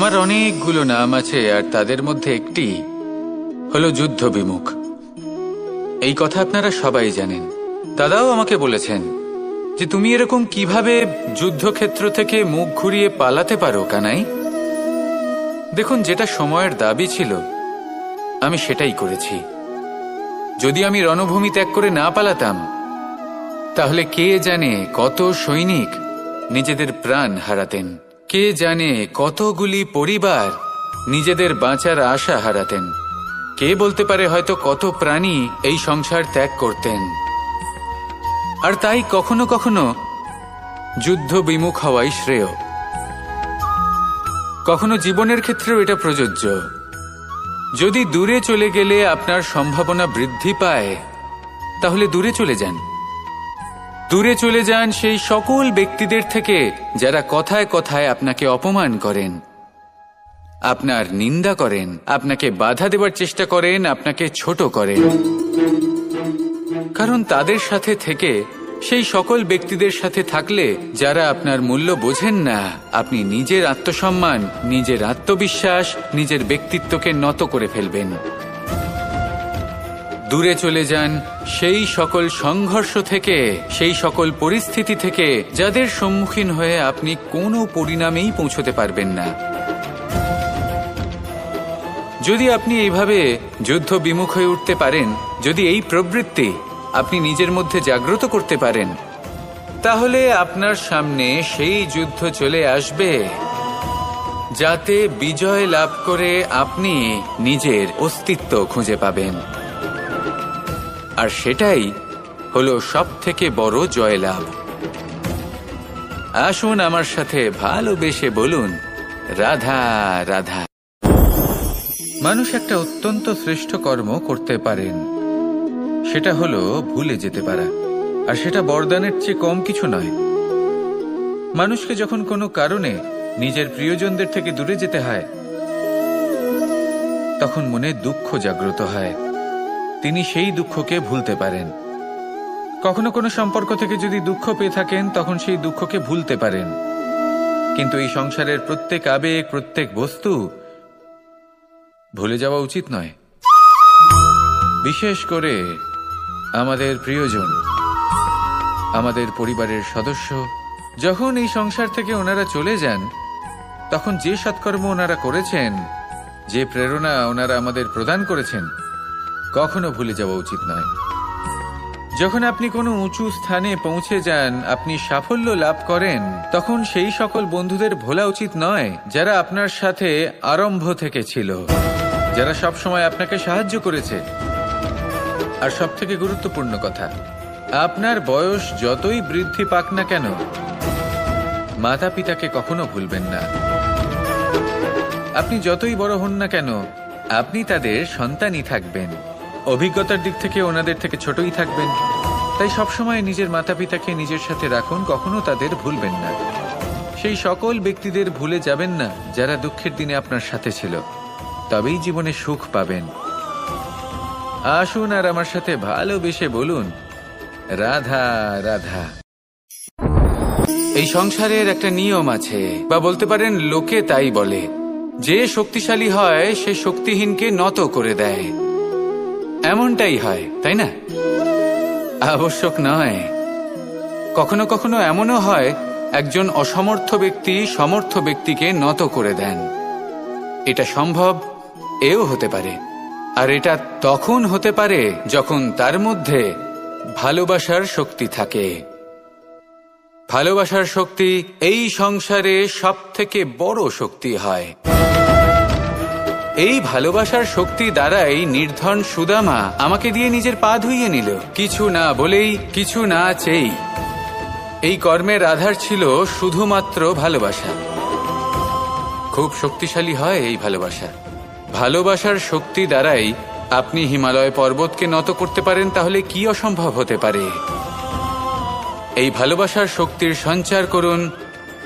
আমার অনেকগুলো নাম আছে, আর তাদের মধ্যে একটি হলো যুদ্ধ বিমুখ। এই কথা আপনারা সবাই জানেন। দাদাও আমাকে বলেছেন যে তুমি এরকম কিভাবে যুদ্ধক্ষেত্র থেকে মুখ ঘুরিয়ে পালাতে পারো কানাই। দেখুন, যেটা সময়ের দাবি ছিল আমি সেটাই করেছি। যদি আমি রণভূমি ত্যাগ করে না পালাতাম, তাহলে কে জানে কত সৈনিক নিজেদের প্রাণ হারাতেন, কে জানে কতগুলি পরিবার নিজেদের বাঁচার আশা হারাতেন, কে বলতে পারে হয়তো কত প্রাণী এই সংসার ত্যাগ করতেন। আর তাই কখনো কখনো যুদ্ধ বিমুখ হওয়াই শ্রেয়। কখনো জীবনের ক্ষেত্রেও এটা প্রযোজ্য। যদি দূরে চলে গেলে আপনার সম্ভাবনা বৃদ্ধি পায়, তাহলে দূরে চলে যান। দূরে চলে যান সেই সকল ব্যক্তিদের থেকে যারা কথায় কথায় আপনাকে অপমান করেন, আপনার নিন্দা করেন, আপনাকে বাধা দেবার চেষ্টা করেন, আপনাকে ছোট করেন। কারণ তাদের সাথে থেকে, সেই সকল ব্যক্তিদের সাথে থাকলে যারা আপনার মূল্য বোঝেন না, আপনি নিজের আত্মসম্মান, নিজের আত্মবিশ্বাস, নিজের ব্যক্তিত্বকে নত করে ফেলবেন। দূরে চলে যান সেই সকল সংঘর্ষ থেকে, সেই সকল পরিস্থিতি থেকে যাদের সম্মুখীন হয়ে আপনি কোনো পরিণামেই পৌঁছতে পারবেন না। যদি আপনি এইভাবে যুদ্ধ বিমুখ হয়ে উঠতে পারেন, যদি এই প্রবৃত্তি আপনি নিজের মধ্যে জাগ্রত করতে পারেন, তাহলে আপনার সামনে সেই যুদ্ধ চলে আসবে যাতে বিজয় লাভ করে আপনি নিজের অস্তিত্ব খুঁজে পাবেন। আর সেটাই হলো সবথেকে বড় জয়লাভ। আসুন আমার সাথে ভালোবেসে বলুন, রাধা রাধা। মানুষ একটা অত্যন্ত শ্রেষ্ঠ কর্ম করতে পারেন, সেটা হলো ভুলে যেতে পারা। আর সেটা বরদানের চেয়ে কম কিছু নয়। মানুষকে যখন কোনো কারণে নিজের প্রিয়জনদের থেকে দূরে যেতে হয়, তখন মনে দুঃখ জাগ্রত হয়। তিনি সেই দুঃখকে ভুলতে পারেন। কখনো কোনো সম্পর্ক থেকে যদি দুঃখ পেয়ে থাকেন, তখন সেই দুঃখকে ভুলতে পারেন। কিন্তু এই সংসারের প্রত্যেক আবেগ, প্রত্যেক বস্তু ভুলে যাওয়া উচিত নয়। বিশেষ করে আমাদের প্রিয়জন, আমাদের পরিবারের সদস্য। যখন এই সংসার থেকে ওনারা চলে যান, তখন যে সৎকর্ম ওনারা করেছেন, যে প্রেরণা ওনারা আমাদের প্রদান করেছেন, কখনো ভুলে যাওয়া উচিত নয়। যখন আপনি কোনো উঁচু স্থানে পৌঁছে যান, আপনি সাফল্য লাভ করেন, তখন সেই সকল বন্ধুদের ভোলা উচিত নয় যারা আপনার সাথে আরম্ভ থেকে ছিল, যারা সব সময় আপনাকে সাহায্য করেছে। আর সবথেকে গুরুত্বপূর্ণ কথা, আপনার বয়স যতই বৃদ্ধি পাক না কেন, মাতা পিতাকে কখনো ভুলবেন না। আপনি যতই বড় হন না কেন, আপনি তাদের সন্তানই থাকবেন। অভিজ্ঞতার দিক থেকে ওনাদের থেকে ছোটই থাকবেন। তাই সবসময় নিজের মাতা পিতাকে নিজের সাথে রাখুন, কখনো তাদের ভুলবেন না। সেই সকল ব্যক্তিদের ভুলে যাবেন না যারা দুঃখের দিনে আপনার সাথে ছিল, তবেই জীবনে সুখ পাবেন। আসুন আর আমার সাথে ভালোবেসে বলুন, রাধা রাধা। এই সংসারের একটা নিয়ম আছে, বা বলতে পারেন লোকে তাই বলে, যে শক্তিশালী হয় সে শক্তিহীনকে নত করে দেয়। এমনটাই হয়, তাই না? আবশ্যক নয়। কখনো কখনো এমনও হয়, একজন অসমর্থ ব্যক্তি সমর্থ ব্যক্তিকে নত করে দেন। এটা সম্ভব, এও হতে পারে। আর এটা তখন হতে পারে যখন তার মধ্যে ভালোবাসার শক্তি থাকে। ভালোবাসার শক্তি এই সংসারে সবথেকে বড় শক্তি হয়। এই ভালোবাসার শক্তি দ্বারাই নির্ধন সুদামা আমাকে দিয়ে নিজের পা ধুইয়ে নিল, কিছু না বলেই, কিছু না চেয়েই। এই কর্মের আধার ছিল শুধুমাত্র ভালোবাসা। খুব শক্তিশালী হয় এই ভালোবাসা। ভালোবাসার শক্তি দ্বারাই আপনি হিমালয় পর্বতকে নত করতে পারেন, তাহলে কি অসম্ভব হতে পারে? এই ভালোবাসার শক্তির সঞ্চার করুন,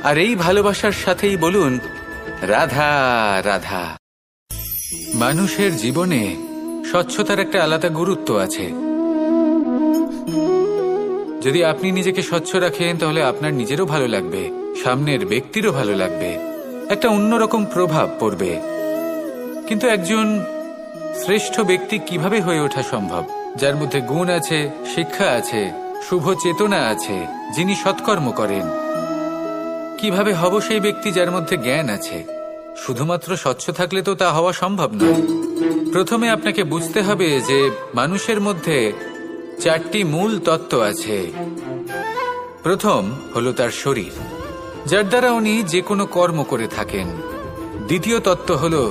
আর এই ভালোবাসার সাথেই বলুন, রাধা রাধা। মানুষের জীবনে স্বচ্ছতার একটা আলাদা গুরুত্ব আছে। যদি আপনি নিজেকে স্বচ্ছ রাখেন, তাহলে আপনার নিজেরও ভালো লাগবে, সামনের ব্যক্তিরও ভালো লাগবে। একটা অন্যরকম প্রভাব পড়বে। কিন্তু একজন শ্রেষ্ঠ ব্যক্তি কিভাবে হয়ে ওঠা সম্ভব, যার মধ্যে গুণ আছে, শিক্ষা আছে, শুভ চেতনা আছে, যিনি সৎকর্ম করেন? কিভাবে হব সেই ব্যক্তি যার মধ্যে জ্ঞান আছে? শুধুমাত্র স্বচ্ছ থাকলে তো তা হওয়া সম্ভব নয়। প্রথমে আপনাকে বুঝতে হবে যে মানুষের মধ্যে 4টি মূল তত্ত্ব আছে। প্রথম হলো তার শরীর, যার দ্বারা উনি যে কোনো কর্ম করে থাকেন। দ্বিতীয় তত্ত্ব হলো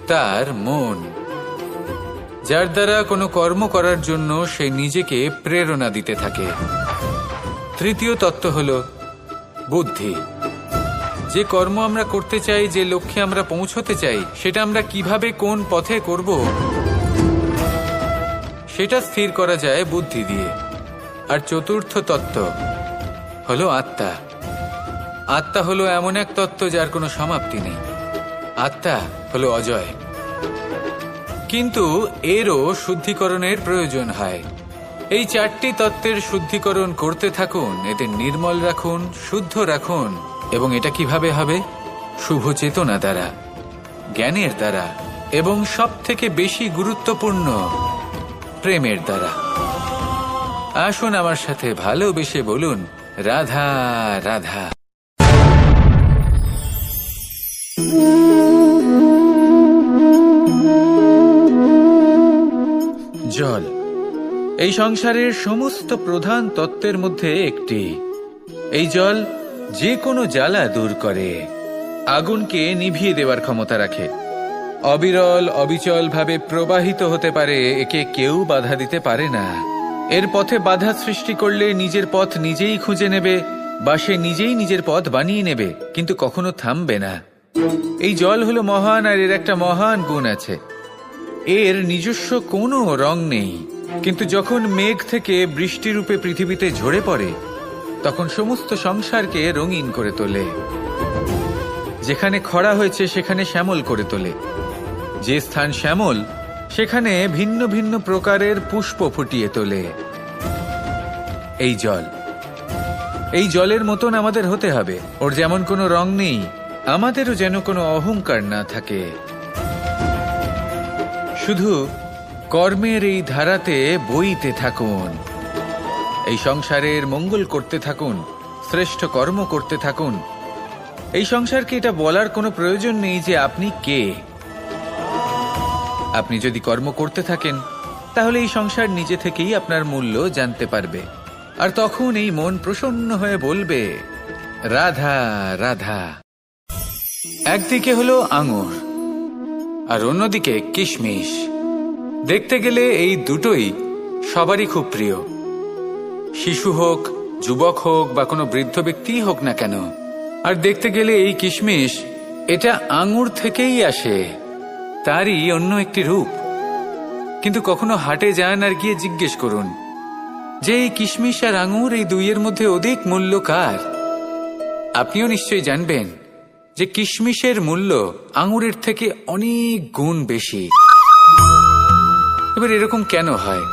তার মন, যার দ্বারা কোনো কর্ম করার জন্য সে নিজেকে প্রেরণা দিতে থাকে। তৃতীয় তত্ত্ব হলো বুদ্ধি, যে কর্ম আমরা করতে চাই, যে লক্ষ্যে আমরা পৌঁছতে চাই, সেটা আমরা কিভাবে কোন পথে করব সেটা স্থির করা যায় বুদ্ধি দিয়ে। আর চতুর্থ তত্ত্ব হলো আত্মা। আত্মা হলো এমন এক তত্ত্ব যার কোনো সমাপ্তি নেই। আত্মা হলো অজয়। কিন্তু এরও শুদ্ধিকরণের প্রয়োজন হয়। এই 4টি তত্ত্বের শুদ্ধিকরণ করতে থাকুন, এদের নির্মল রাখুন, শুদ্ধ রাখুন। এবং এটা কিভাবে হবে? শুভ চেতনা দ্বারা, জ্ঞানের দ্বারা, এবং সবথেকে বেশি গুরুত্বপূর্ণ প্রেমের দ্বারা। আসুন আমার সাথে ভালোবেসে বলুন, রাধা রাধা। জল এই সংসারের সমস্ত প্রধান তত্ত্বের মধ্যে একটি। এই জল যে কোনো জ্বালা দূর করে, আগুনকে নিভিয়ে দেওয়ার ক্ষমতা রাখে, অবিরল অবিচল ভাবে প্রবাহিত হতে পারে, একে কেউ বাধা দিতে পারে না। এর পথে বাধা সৃষ্টি করলে নিজের পথ নিজেই খুঁজে নেবে, বা সে নিজেই নিজের পথ বানিয়ে নেবে, কিন্তু কখনো থামবে না। এই জল হলো মহান, আর এর একটা মহান গুণ আছে, এর নিজস্ব কোনো রং নেই। কিন্তু যখন মেঘ থেকে বৃষ্টিরূপে পৃথিবীতে ঝরে পড়ে, তখন সমস্ত সংসারকে রঙিন করে তোলে। যেখানে খরা হয়েছে সেখানে শ্যামল করে তোলে, যে স্থান শ্যামল সেখানে ভিন্ন ভিন্ন প্রকারের পুষ্প ফুটিয়ে তোলে। এই জল, এই জলের মতন আমাদের হতে হবে। ওর যেমন কোনো রং নেই, আমাদেরও যেন কোনো অহংকার না থাকে। শুধু কর্মের এই ধারাতে বইতে থাকুন, এই সংসারের মঙ্গল করতে থাকুন, শ্রেষ্ঠ কর্ম করতে থাকুন। এই সংসারকে এটা বলার কোনো প্রয়োজন নেই যে আপনি কে। আপনি যদি কর্ম করতে থাকেন, তাহলে এই সংসার নিজে থেকেই আপনার মূল্য জানতে পারবে। আর তখন এই মন প্রসন্ন হয়ে বলবে, রাধা রাধা। একদিকে হলো আঙুর, আর অন্যদিকে কিশমিশ। দেখতে গেলে এই দুটোই সবারই খুব প্রিয়। শিশু হোক, যুবক হোক, বা কোনো বৃদ্ধ ব্যক্তিই হোক না কেন। আর দেখতে গেলে এই কিশমিশ, এটা আঙুর থেকেই আসে, তারই অন্য একটি রূপ। কিন্তু কখনো হাটে যান আর গিয়ে জিজ্ঞেস করুন যে এই কিশমিশ আর আঙুর, এই দুইয়ের মধ্যে অধিক মূল্য কার? আপনিও নিশ্চয়ই জানবেন যে কিশমিশের মূল্য আঙুরের থেকে অনেক গুণ বেশি। এবার এরকম কেন হয়?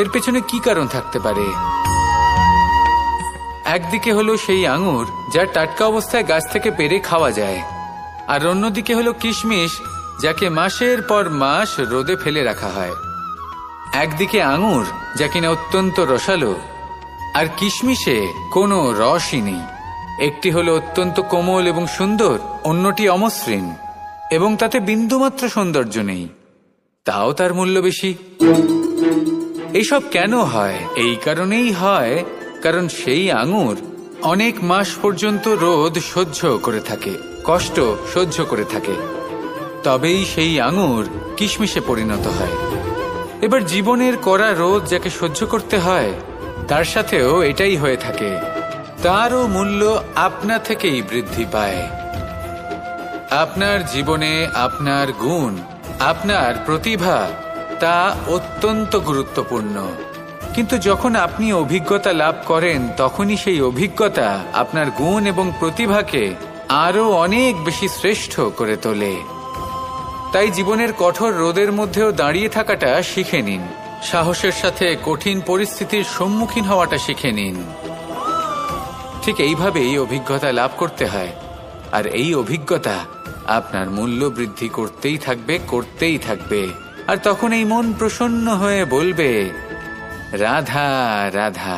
এর পেছনে কি কারণ থাকতে পারে? একদিকে হলো সেই আঙুর যা টাটকা অবস্থায় গাছ থেকে পেড়ে খাওয়া যায়, আর অন্যদিকে হলো কিশমিশ যাকে মাসের পর মাস রোদে ফেলে রাখা হয়। একদিকে আঙুর যা কিনা অত্যন্ত রসালো, আর কিশমিশে কোনো রসই নেই। একটি হলো অত্যন্ত কোমল এবং সুন্দর, অন্যটি অমসৃণ এবং তাতে বিন্দুমাত্র সৌন্দর্য নেই, তাও তার মূল্য বেশি। এইসব কেন হয়? এই কারণেই হয় কারণ সেই আঙুর অনেক মাস পর্যন্ত রোদ সহ্য করে থাকে, কষ্ট সহ্য করে থাকে, তবেই সেই আঙুর কিশমিশে পরিণত হয়। এবার জীবনের কড়া রোদ যাকে সহ্য করতে হয়, তার সাথেও এটাই হয়ে থাকে, তারও মূল্য আপনা থেকেই বৃদ্ধি পায়। আপনার জীবনে আপনার গুণ, আপনার প্রতিভা, তা অত্যন্ত গুরুত্বপূর্ণ। কিন্তু যখন আপনি অভিজ্ঞতা লাভ করেন, তখনই সেই অভিজ্ঞতা আপনার গুণ এবং প্রতিভাকে আরো অনেক বেশি শ্রেষ্ঠ করে তোলে। তাই জীবনের কঠোর রোদের মধ্যেও দাঁড়িয়ে থাকাটা শিখে নিন, সাহসের সাথে কঠিন পরিস্থিতির সম্মুখীন হওয়াটা শিখে নিন। ঠিক এইভাবেই অভিজ্ঞতা লাভ করতে হয়। আর এই অভিজ্ঞতা আপনার মূল্য বৃদ্ধি করতেই থাকবে আর তখন এই মন প্রসন্ন হয়ে বলবে, রাধা রাধা।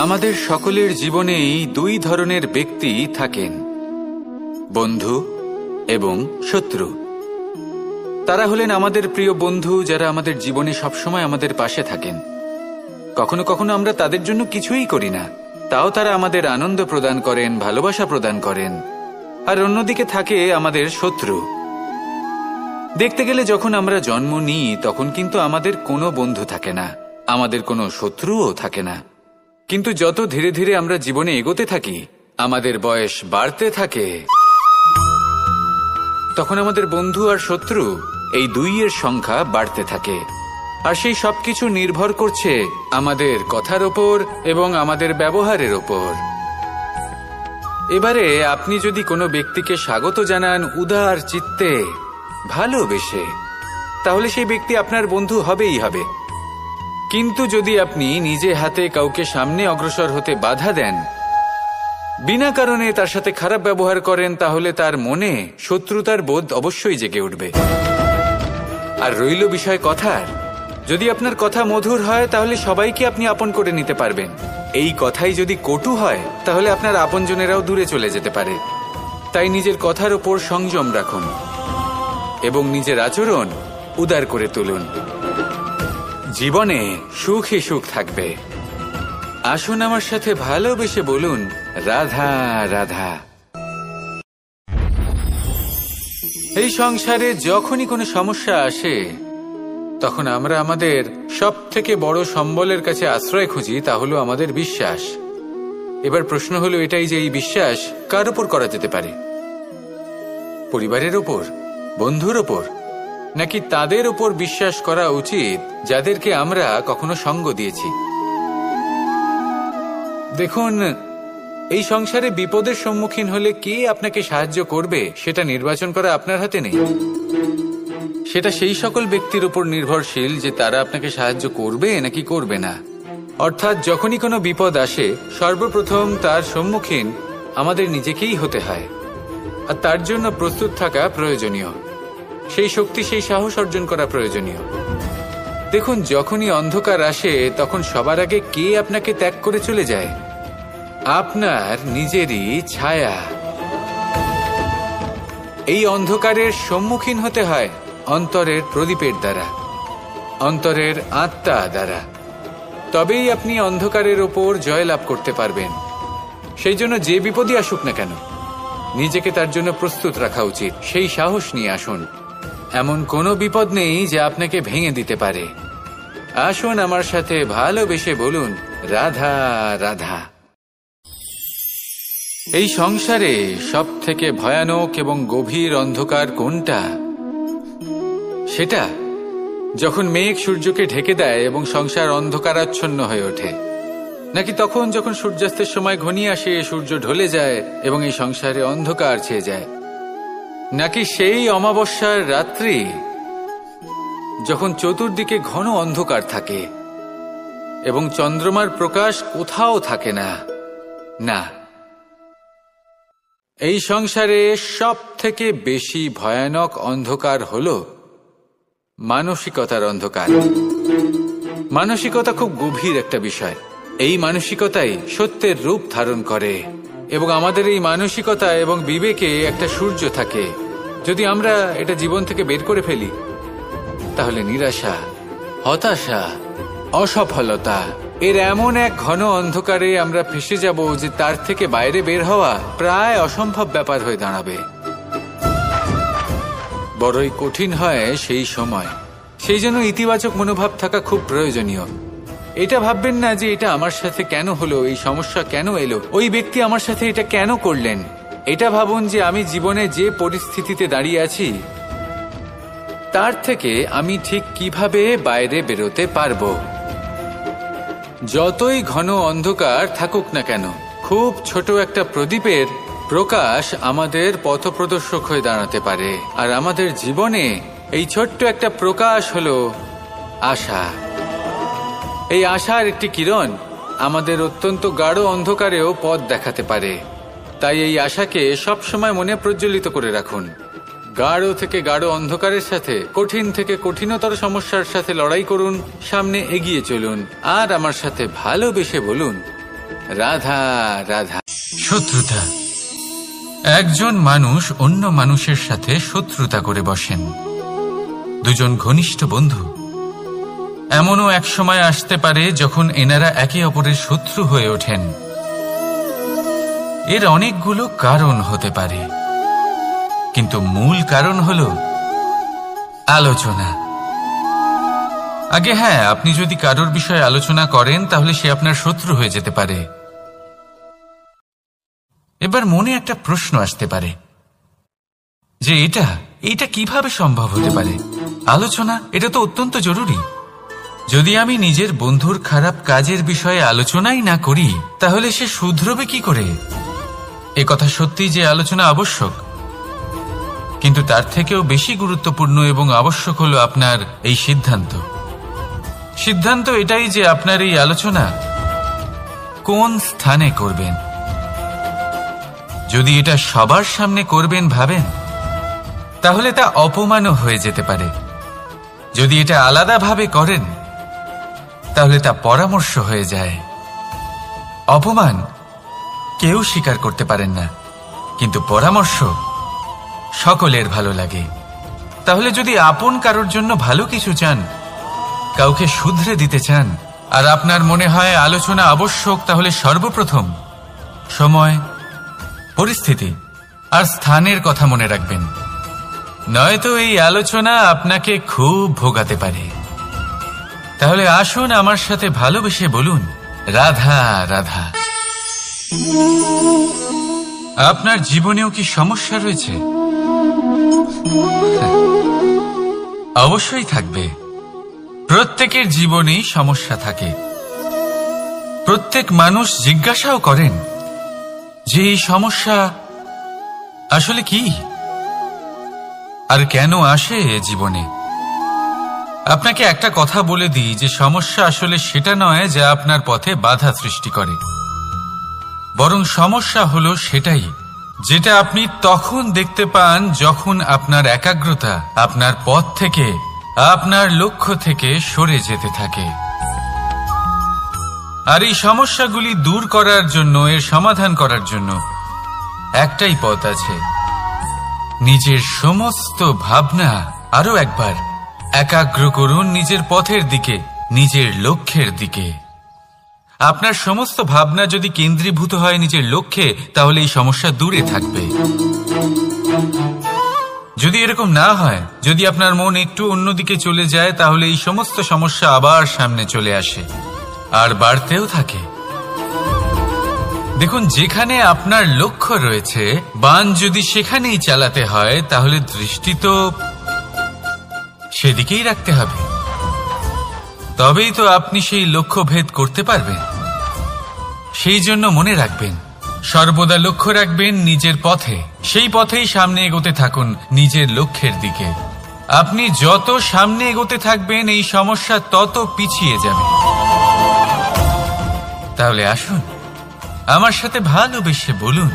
আমাদের সকলের জীবনেই দুই ধরনের ব্যক্তি থাকেন, বন্ধু এবং শত্রু। তারা হলেন আমাদের প্রিয় বন্ধু, যারা আমাদের জীবনে সবসময় আমাদের পাশে থাকেন। কখনো কখনো আমরা তাদের জন্য কিছুই করি না, তাও তারা আমাদের আনন্দ প্রদান করেন, ভালোবাসা প্রদান করেন। আর অন্যদিকে থাকে আমাদের শত্রু। দেখতে গেলে যখন আমরা জন্ম নিই তখন কিন্তু আমাদের কোনো বন্ধু থাকে না, আমাদের কোনো শত্রুও থাকে না। কিন্তু যত ধীরে ধীরে আমরা জীবনে এগোতে থাকি, আমাদের বয়স বাড়তে থাকে, তখন আমাদের বন্ধু আর শত্রু এই দুইয়ের সংখ্যা বাড়তে থাকে। আর সেই সবকিছু নির্ভর করছে আমাদের কথার ওপর এবং আমাদের ব্যবহারের ওপর। এবারে আপনি যদি কোনো ব্যক্তিকে স্বাগত জানান উদার চিত্তে, ভালোবেসে, তাহলে সেই ব্যক্তি আপনার বন্ধু হবেই হবে। কিন্তু যদি আপনি নিজে হাতে কাউকে সামনে অগ্রসর হতে বাধা দেন, বিনা কারণে তার সাথে খারাপ ব্যবহার করেন, তাহলে তার মনে শত্রুতার বোধ অবশ্যই জেগে উঠবে। আর রইল বিষয় কথার, যদি আপনার কথা মধুর হয় তাহলে সবাইকে আপনি আপন করে নিতে পারবেন। এই কথাই যদি কটু হয় তাহলে আপনার আপনজনেরাও দূরে চলে যেতে পারে। তাই নিজের কথার ওপর সংযম রাখুন এবং নিজের আচরণ উদার করে তুলুন। জীবনে সুখই সুখ থাকবে। আসুন আমার সাথে ভালোবেসে বলুন, রাধা রাধা। এই সংসারে যখনই কোনো সমস্যা আসে তখন আমরা আমাদের সব থেকে বড় সম্বলের কাছে আশ্রয় খুঁজি, তা হলো আমাদের বিশ্বাস। এবার প্রশ্ন হলো এটাই যে এই বিশ্বাস কার উপর করা যেতে পারে? পরিবারের ওপর, বন্ধুর ওপর, নাকি তাদের ওপর বিশ্বাস করা উচিত যাদেরকে আমরা কখনো সঙ্গ দিয়েছি? দেখুন, এই সংসারে বিপদের সম্মুখীন হলে কে আপনাকে সাহায্য করবে সেটা নির্বাচন করা আপনার হাতে নেই। সেটা সেই সকল ব্যক্তির উপর নির্ভরশীল যে তারা আপনাকে সাহায্য করবে নাকি করবে না। অর্থাৎ যখনই কোনো বিপদ আসে সর্বপ্রথম তার সম্মুখীন আমাদের নিজেকেই হতে হয়, আর তার জন্য প্রস্তুত থাকা প্রয়োজনীয়। সেই শক্তি, সেই সাহস অর্জন করা প্রয়োজনীয়। দেখুন, যখনই অন্ধকার আসে তখন সবার আগে কে আপনাকে ত্যাগ করে চলে যায়? আপনার নিজেরই ছায়া। এই অন্ধকারের সম্মুখীন হতে হয় অন্তরের প্রদীপের দ্বারা, অন্তরের আত্মা দ্বারা। তবেই আপনি অন্ধকারের ওপর জয়লাভ করতে পারবেন। সেই জন্য যে বিপদই আসুক না কেন, নিজেকে তার জন্য প্রস্তুত রাখা উচিত। সেই সাহস নিয়ে আসুন। এমন কোনো বিপদ নেই যা আপনাকে ভেঙে দিতে পারে। আসুন আমার সাথে ভালোবেসে বলুন, রাধা রাধা। এই সংসারে সব থেকে ভয়ানক এবং গভীর অন্ধকার কোনটা? সেটা যখন মেঘ সূর্যকে ঢেকে দেয় এবং সংসার অন্ধকারাচ্ছন্ন হয়ে ওঠে, নাকি তখন যখন সূর্যাস্তের সময় ঘনিয়ে আসে, সূর্য ঢলে যায় এবং এই সংসারে অন্ধকার ছেয়ে যায়, নাকি সেই অমাবস্যার রাত্রি যখন চতুর্দিকে ঘন অন্ধকার থাকে এবং চন্দ্রমার প্রকাশ কোথাও থাকে না? না, এই সংসারে সব থেকে বেশি ভয়ানক অন্ধকার হলো মানসিকতার অন্ধকার। মানসিকতা খুব গভীর একটা বিষয়। এই মানসিকতাই সত্যের রূপ ধারণ করে এবং আমাদের এই মানসিকতা এবং বিবেকে একটা সূর্য থাকে। যদি আমরা এটা জীবন থেকে বের করে ফেলি তাহলে নিরাশা, হতাশা, অসফলতা এর এমন এক ঘন অন্ধকারে আমরা ফেসে যাব যে তার থেকে বাইরে বের হওয়া প্রায় অসম্ভব ব্যাপার হয়ে দাঁড়াবে। বড়ই কঠিন হয় সেই সময়। সেই জন্য ইতিবাচক মনোভাব থাকা খুব প্রয়োজনীয়। এটা ভাববেন না যে এটা আমার সাথে কেন হলো, এই সমস্যা কেন এলো, ওই ব্যক্তি আমার সাথে এটা কেন করলেন। এটা ভাবুন যে আমি জীবনে যে পরিস্থিতিতে দাঁড়িয়ে আছি তার থেকে আমি ঠিক কিভাবে বাইরে বেরোতে পারবো। যতই ঘন অন্ধকার থাকুক না কেন, খুব ছোট একটা প্রদীপের প্রকাশ আমাদের পথপ্রদর্শক হয়ে দাঁড়াতে পারে। আর আমাদের জীবনে এই ছোট্ট একটা প্রকাশ হলো আশা। এই আশার একটি কিরণ আমাদের অত্যন্ত গাঢ় অন্ধকারেও পথ দেখাতে পারে। তাই এই আশাকে সবসময় মনে প্রজ্বলিত করে রাখুন। গাঢ় থেকে গাঢ় অন্ধকারের সাথে, কঠিন থেকে কঠিনতর সমস্যার সাথে লড়াই করুন, সামনে এগিয়ে চলুন, আর আমার সাথে ভালোবেসে বলুন, রাধা রাধা। শত্রুতা। একজন মানুষ অন্য মানুষের সাথে শত্রুতা করে বসেন। দুজন ঘনিষ্ঠ বন্ধু। এমনও এক সময় আসতে পারে যখন এনারা একে অপরের শত্রু হয়ে ওঠেন। এর অনেকগুলো কারণ হতে পারে, কিন্তু মূল কারণ হল আলোচনা। আগে হ্যাঁ, আপনি যদি কারোর বিষয়ে আলোচনা করেন তাহলে সে আপনার শত্রু হয়ে যেতে পারে। এবার মনে একটা প্রশ্ন আসতে পারে যে এটা কিভাবে সম্ভব হতে পারে? আলোচনা, এটা তো অত্যন্ত জরুরি। যদি আমি নিজের বন্ধুর খারাপ কাজের বিষয়ে আলোচনাই না করি তাহলে সে শুধরবে কি করে? এ কথা সত্যি যে আলোচনা আবশ্যক, কিন্তু তার থেকেও বেশি গুরুত্বপূর্ণ এবং আবশ্যক হলো আপনার এই সিদ্ধান্ত এটাই যে আপনার এই আলোচনা কোন স্থানে করবেন। যদি এটা সবার সামনে করবেন ভাবেন, তাহলে তা অপমানও হয়ে যেতে পারে। যদি এটা আলাদাভাবে করেন তাহলে তা পরামর্শ হয়ে যায়। অপমান কেউ স্বীকার করতে পারেন না, কিন্তু পরামর্শ সকলের ভালো লাগে। তাহলে যদি আপন কারোর জন্য ভালো কিছু চান, কাউকে শুধরে দিতে চান, আর আপনার মনে হয় আলোচনা আবশ্যক, তাহলে সর্বপ্রথম সময়, পরিস্থিতি আর স্থানের কথা মনে রাখবেন। নয়তো এই আলোচনা আপনাকে খুব ভোগাতে পারে। তাহলে আসুন আমার সাথে ভালোবেসে বলুন, রাধা রাধা। আপনার জীবনেও কি সমস্যা রয়েছে? অবশ্যই থাকবে। প্রত্যেকের জীবনেই সমস্যা থাকে। প্রত্যেক মানুষ জিজ্ঞাসাও করেন যে এই সমস্যা আসলে কি আর কেন আসে জীবনে। আপনাকে একটা কথা বলে দিই যে সমস্যা আসলে সেটা নয় যা আপনার পথে বাধা সৃষ্টি করে, বরং সমস্যা হলো সেটাই যেটা আপনি তখন দেখতে পান যখন আপনার একাগ্রতা আপনার পথ থেকে, আপনার লক্ষ্য থেকে সরে যেতে থাকে। আর এই সমস্যাগুলি দূর করার জন্য, এর সমাধান করার জন্য একটাই পথ আছে, নিজের সমস্ত ভাবনা আরো একবার একাগ্র করুন নিজের পথের দিকে, নিজের লক্ষ্যের দিকে। আপনার সমস্ত ভাবনা যদি কেন্দ্রীভূত হয় নিজের লক্ষ্যে, তাহলে এই সমস্যা দূরে থাকবে। যদি এরকম না হয়, যদি আপনার মন একটু অন্যদিকে চলে যায়, তাহলে এই সমস্ত সমস্যা আবার সামনে চলে আসে আর বাড়তেও থাকে। দেখুন, যেখানে আপনার লক্ষ্য রয়েছে, বাণ যদি সেখানেই চালাতে হয়, তাহলে দৃষ্টি তো সেদিকেই রাখতে হবে। তবেই তো আপনি সেই লক্ষ্য ভেদ করতে পারবেন। সেই জন্য মনে রাখবেন, সর্বদা লক্ষ্য রাখবেন নিজের পথে, সেই পথেই সামনে এগোতে থাকুন নিজের লক্ষ্যের দিকে। আপনি যত সামনে এগোতে থাকবেন এই সমস্যা তত পিছিয়ে যাবে। তাহলে আসুন আমার সাথে ভালোবেসে বলুন,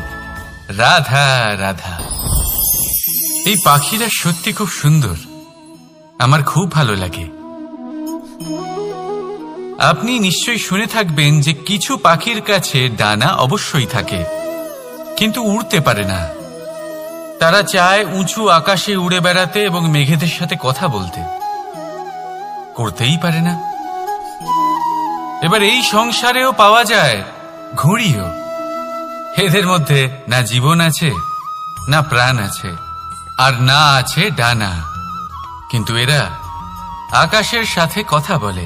রাধা রাধা। এই পাখিরা সত্যি খুব সুন্দর, আমার খুব ভালো লাগে। আপনি নিশ্চয়ই শুনে থাকবেন যে কিছু পাখির কাছে ডানা অবশ্যই থাকে, কিন্তু উড়তে পারে না। তারা চায় উঁচু আকাশে উড়ে বেড়াতে এবং মেঘেদের সাথে কথা বলতে, করতেই পারে না। এবার এই সংসারেও পাওয়া যায় ঘুড়িও। এদের মধ্যে না জীবন আছে, না প্রাণ আছে, আর না আছে ডানা, কিন্তু এরা আকাশের সাথে কথা বলে,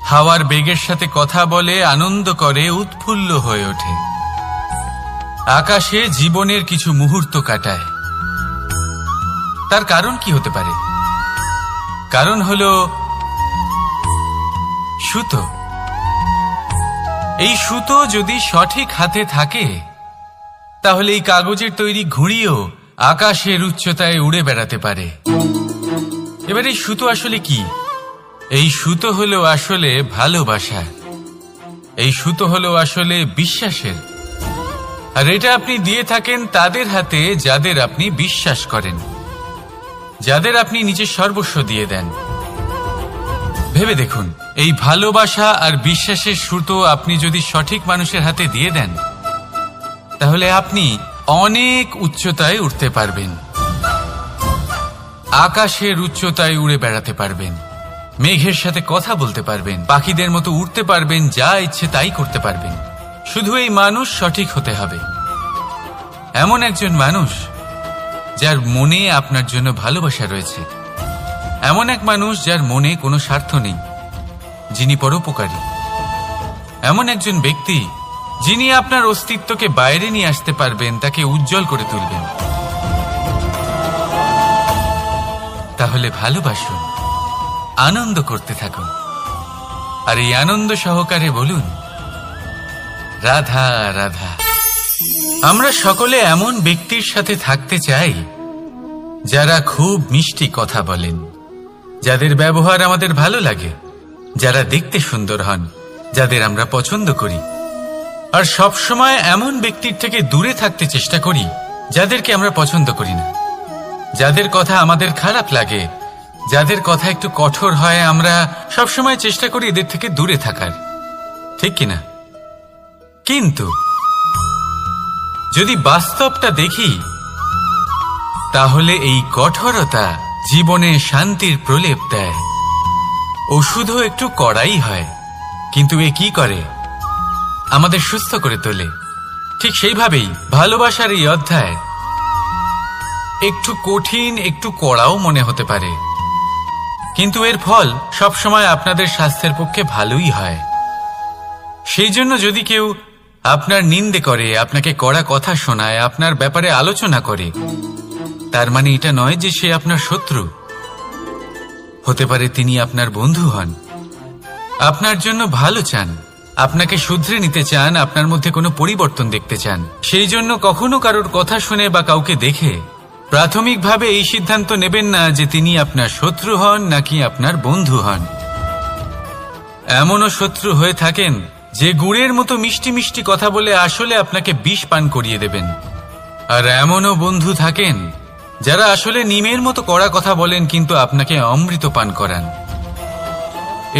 হাওয়ার বেগের সাথে কথা বলে, আনন্দ করে, উৎফুল্ল হয়ে ওঠে। আকাশে জীবনের কিছু মুহূর্ত কাটায়। তার কারণ কি হতে পারে? কারণ হলো সুতো। এই সুতো যদি সঠিক হাতে থাকে, তাহলে এই কাগজের তৈরি ঘুড়িও আকাশের উচ্চতায় উড়ে বেড়াতে পারে। এবার এই সুতো আসলে কি? এই সুতো হলো আসলে ভালোবাসা। এই সুতো হলো আসলে বিশ্বাসের, আর এটা আপনি দিয়ে থাকেন তাদের হাতে যাদের আপনি বিশ্বাস করেন, যাদের আপনি নিজের সর্বস্ব দিয়ে দেন। ভেবে দেখুন, এই ভালোবাসা আর বিশ্বাসের সুতো আপনি যদি সঠিক মানুষের হাতে দিয়ে দেন, তাহলে আপনি অনেক উচ্চতায় উঠতে পারবেন, আকাশের উচ্চতায় উড়ে বেড়াতে পারবেন, মেঘের সাথে কথা বলতে পারবেন, পাখিদের মতো উড়তে পারবেন, যা ইচ্ছে তাই করতে পারবেন। শুধু এই মানুষ সঠিক হতে হবে, এমন একজন মানুষ যার মনে আপনার জন্য ভালোবাসা রয়েছে, এমন এক মানুষ যার মনে কোনো স্বার্থ নেই, যিনি পরোপকারী, এমন একজন ব্যক্তি যিনি আপনার অস্তিত্বকে বাইরে নিয়ে আসতে পারবেন, তাকে উজ্জ্বল করে তুলবেন। তাহলে ভালোবাসুন, আনন্দ করতে থাকুন, আর এই আনন্দ সহকারে বলুন, রাধা রাধা। আমরা সকলে এমন ব্যক্তির সাথে থাকতে চাই যারা খুব মিষ্টি কথা বলেন, যাদের ব্যবহার আমাদের ভালো লাগে, যারা দেখতে সুন্দর হন, যাদের আমরা পছন্দ করি। আর সবসময় এমন ব্যক্তির থেকে দূরে থাকতে চেষ্টা করি যাদেরকে আমরা পছন্দ করি না, যাদের কথা আমাদের খারাপ লাগে, যাদের কথা একটু কঠোর হয়। আমরা সবসময় চেষ্টা করি এদের থেকে দূরে থাকার, ঠিক কিনা? কিন্তু যদি বাস্তবটা দেখি, তাহলে এই কঠোরতা জীবনে শান্তির প্রলেপ দেয়। ওষুধও একটু কড়াই হয়, কিন্তু এ কি করে? আমাদের সুস্থ করে তোলে। ঠিক সেইভাবেই ভালোবাসার এই অধ্যায় একটু কঠিন, একটু কড়াও মনে হতে পারে, কিন্তু এর ফল সবসময় আপনাদের স্বাস্থ্যের পক্ষে ভালোই হয়। সেই জন্য যদি কেউ আপনার নিন্দে করে, আপনাকে কড়া কথা শোনায়, আপনার ব্যাপারে আলোচনা করে, তার মানে এটা নয় যে সে আপনার শত্রু। হতে পারে তিনি আপনার বন্ধু হন, আপনার জন্য ভালো চান, আপনাকে শুধরে নিতে চান, আপনার মধ্যে কোনো পরিবর্তন দেখতে চান। সেই জন্য কখনো কারোর কথা শুনে বা কাউকে দেখে প্রাথমিকভাবে এই সিদ্ধান্ত নেবেন না যে তিনি আপনার শত্রু হন নাকি আপনার বন্ধু হন। এমনও শত্রু হয়ে থাকেন যে গুড়ের মতো মিষ্টি মিষ্টি কথা বলে আসলে আপনাকে বিষ পান করিয়ে দেবেন, আর এমনও বন্ধু থাকেন যারা আসলে নিমের মতো কড়া কথা বলেন কিন্তু আপনাকে অমৃত পান করান।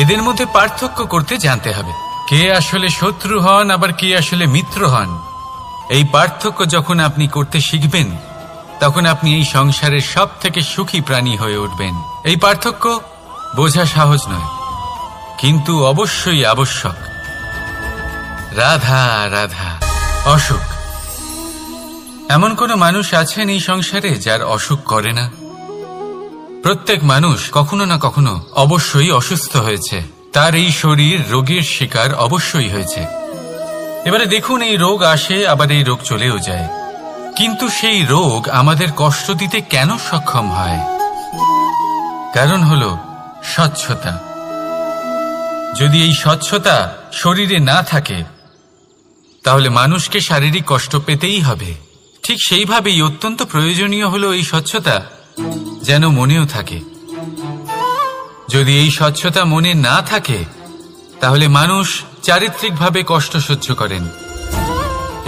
এদের মধ্যে পার্থক্য করতে জানতে হবে, কে আসলে শত্রু হন আবার কে আসলে মিত্র হন। এই পার্থক্য যখন আপনি করতে শিখবেন, তখন আপনি এই সংসারের সব থেকে সুখী প্রাণী হয়ে উঠবেন। এই পার্থক্য বোঝা সহজ নয়, কিন্তু অবশ্যই আবশ্যক। রাধা রাধা। অসুখ। এমন কোন মানুষ আছেন এই সংসারে যার অসুখ করে না? প্রত্যেক মানুষ কখনো না কখনো অবশ্যই অসুস্থ হয়েছে, তার এই শরীর রোগের শিকার অবশ্যই হয়েছে। এবারে দেখুন, এই রোগ আসে আবার এই রোগ চলেও যায়, কিন্তু সেই রোগ আমাদের কষ্ট দিতে কেন সক্ষম হয়? কারণ হলো স্বচ্ছতা। যদি এই স্বচ্ছতা শরীরে না থাকে, তাহলে মানুষকে শারীরিক কষ্ট পেতেই হবে। ঠিক সেইভাবেই অত্যন্ত প্রয়োজনীয় হলো এই স্বচ্ছতা যেন মনেও থাকে। যদি এই স্বচ্ছতা মনে না থাকে, তাহলে মানুষ চারিত্রিকভাবে কষ্ট সহ্য করেন।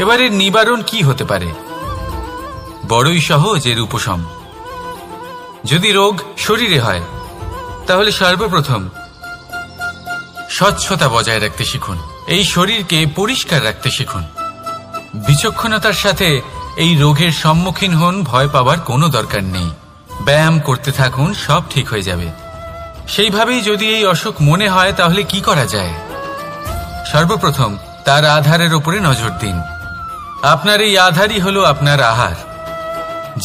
এবারে নিবারণ কি হতে পারে? বড়ই সহজ এর উপশম। যদি রোগ শরীরে হয়, তাহলে সর্বপ্রথম স্বচ্ছতা বজায় রাখতে শিখুন, এই শরীরকে পরিষ্কার রাখতে শিখুন। বিচক্ষণতার সাথে এই রোগের সম্মুখীন হন, ভয় পাওয়ার কোনো দরকার নেই। ব্যায়াম করতে থাকুন, সব ঠিক হয়ে যাবে। সেইভাবেই যদি এই অসুখ মনে হয়, তাহলে কি করা যায়? সর্বপ্রথম তার আধারের উপরে নজর দিন। আপনার এই আধারই হলো আপনার আহার।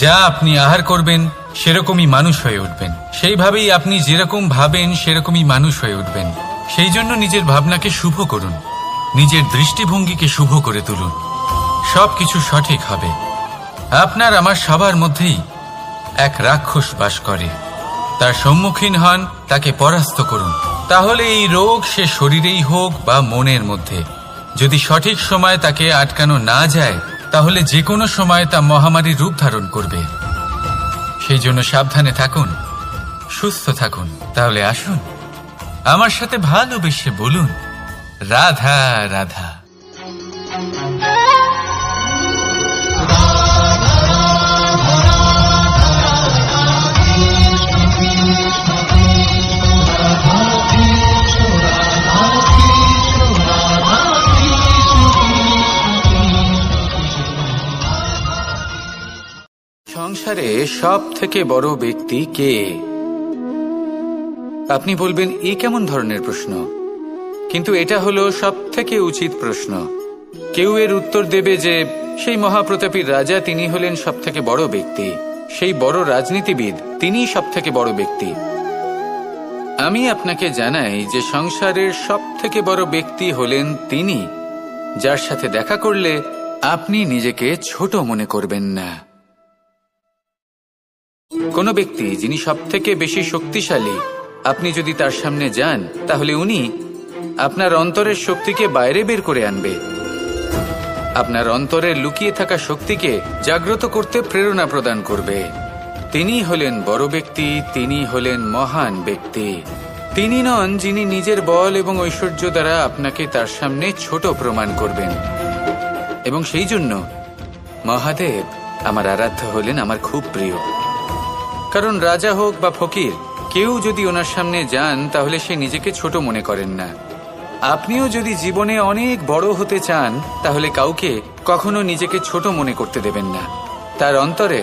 যা আপনি আহার করবেন, সেরকমই মানুষ হয়ে উঠবেন। সেইভাবেই আপনি যেরকম ভাবেন, সেরকমই মানুষ হয়ে উঠবেন। সেই জন্য নিজের ভাবনাকে শুভ করুন, নিজের দৃষ্টিভঙ্গিকে শুভ করে তুলুন, সবকিছু সঠিক হবে। আপনার আমার সবার মধ্যেই এক রাক্ষস বাস করে, তার সম্মুখীন হন, তাকে পরাস্ত করুন। তাহলে এই রোগ সে শরীরেই হোক বা মনের মধ্যে, যদি সঠিক সময় তাকে আটকানো না যায়, তাহলে যে কোনো সময় তা মহামারীর রূপ ধারণ করবে। সেই জন্য সাবধানে থাকুন, সুস্থ থাকুন। তাহলে আসুন, আমার সাথে ভালোবেসে বলুন, রাধা রাধা। সংসারে সব থেকে বড় ব্যক্তি কে? আপনি বলবেন এ কেমন ধরনের প্রশ্ন, কিন্তু এটা হলো সব থেকে উচিত প্রশ্ন। কেউ এর উত্তর দেবে যে সেই মহাপ্রতাপী রাজা, তিনি হলেন সব থেকে বড় ব্যক্তি, সেই বড় রাজনীতিবিদ, তিনিই সব থেকে বড় ব্যক্তি। আমি আপনাকে জানাই যে সংসারের সব থেকে বড় ব্যক্তি হলেন তিনি, যার সাথে দেখা করলে আপনি নিজেকে ছোট মনে করবেন না। কোন ব্যক্তি যিনি সব থেকে বেশি শক্তিশালী, আপনি যদি তার সামনে যান তাহলে উনি আপনার অন্তরের শক্তিকে বাইরে বের করে আনবে, আপনার অন্তরের লুকিয়ে থাকা শক্তিকে জাগ্রত করতে প্রেরণা প্রদান করবে। তিনি হলেন বড় ব্যক্তি, তিনি হলেন মহান ব্যক্তি। তিনি নন যিনি নিজের বল এবং ঐশ্বর্য দ্বারা আপনাকে তার সামনে ছোট প্রমাণ করবেন। এবং সেই জন্য মহাদেব আমার আরাধ্য হলেন আমার খুব প্রিয়। কারণ রাজা হোক বা ফকির, কেউ যদি ওনার সামনে যান তাহলে সে নিজেকে ছোট মনে করেন না। আপনিও যদি জীবনে অনেক বড় হতে চান তাহলে কাউকে কখনো নিজেকে ছোট মনে করতে দেবেন না। তার অন্তরে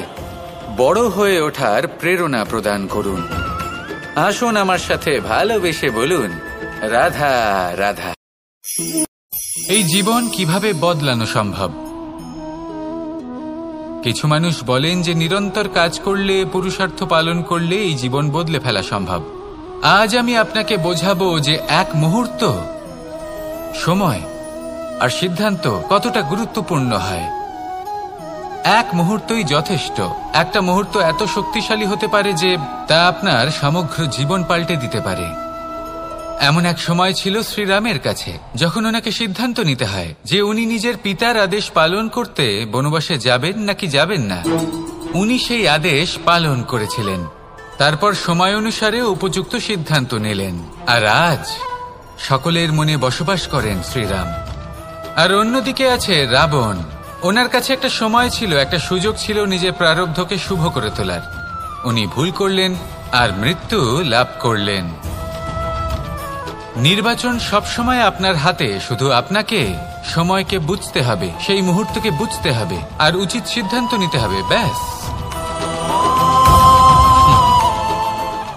বড় হয়ে ওঠার প্রেরণা প্রদান করুন। আসুন আমার সাথে ভালোবেসে বলুন, রাধা রাধা। এই জীবন কিভাবে বদলানো সম্ভব? কিছু মানুষ বলেন যে নিরন্তর কাজ করলে, পুরুষার্থ পালন করলে এই জীবন বদলে ফেলা সম্ভব। আজ আমি আপনাকে বোঝাবো যে এক মুহূর্ত, সময় আর সিদ্ধান্ত কতটা গুরুত্বপূর্ণ হয়। এক মুহূর্তই যথেষ্ট। একটা মুহূর্ত এত শক্তিশালী হতে পারে যে তা আপনার সমগ্র জীবন পাল্টে দিতে পারে। এমন এক সময় ছিল শ্রীরামের কাছে, যখন ওনাকে সিদ্ধান্ত নিতে হয় যে উনি নিজের পিতার আদেশ পালন করতে বনবাসে যাবেন নাকি যাবেন না। উনি সেই আদেশ পালন করেছিলেন, তারপর সময় অনুসারে উপযুক্ত সিদ্ধান্ত নিলেন। আর আজ সকলের মনে বসবাস করেন শ্রীরাম। আর অন্যদিকে আছে রাবণ। ওনার কাছে একটা সময় ছিল, একটা সুযোগ ছিল নিজের প্রারব্ধকে শুভ করে তোলার। উনি ভুল করলেন আর মৃত্যু লাভ করলেন। নির্বাচন সবসময় আপনার হাতে, শুধু আপনাকে সময়কে বুঝতে হবে, সেই মুহূর্তকে বুঝতে হবে আর উচিত সিদ্ধান্ত নিতে হবে, ব্যাস।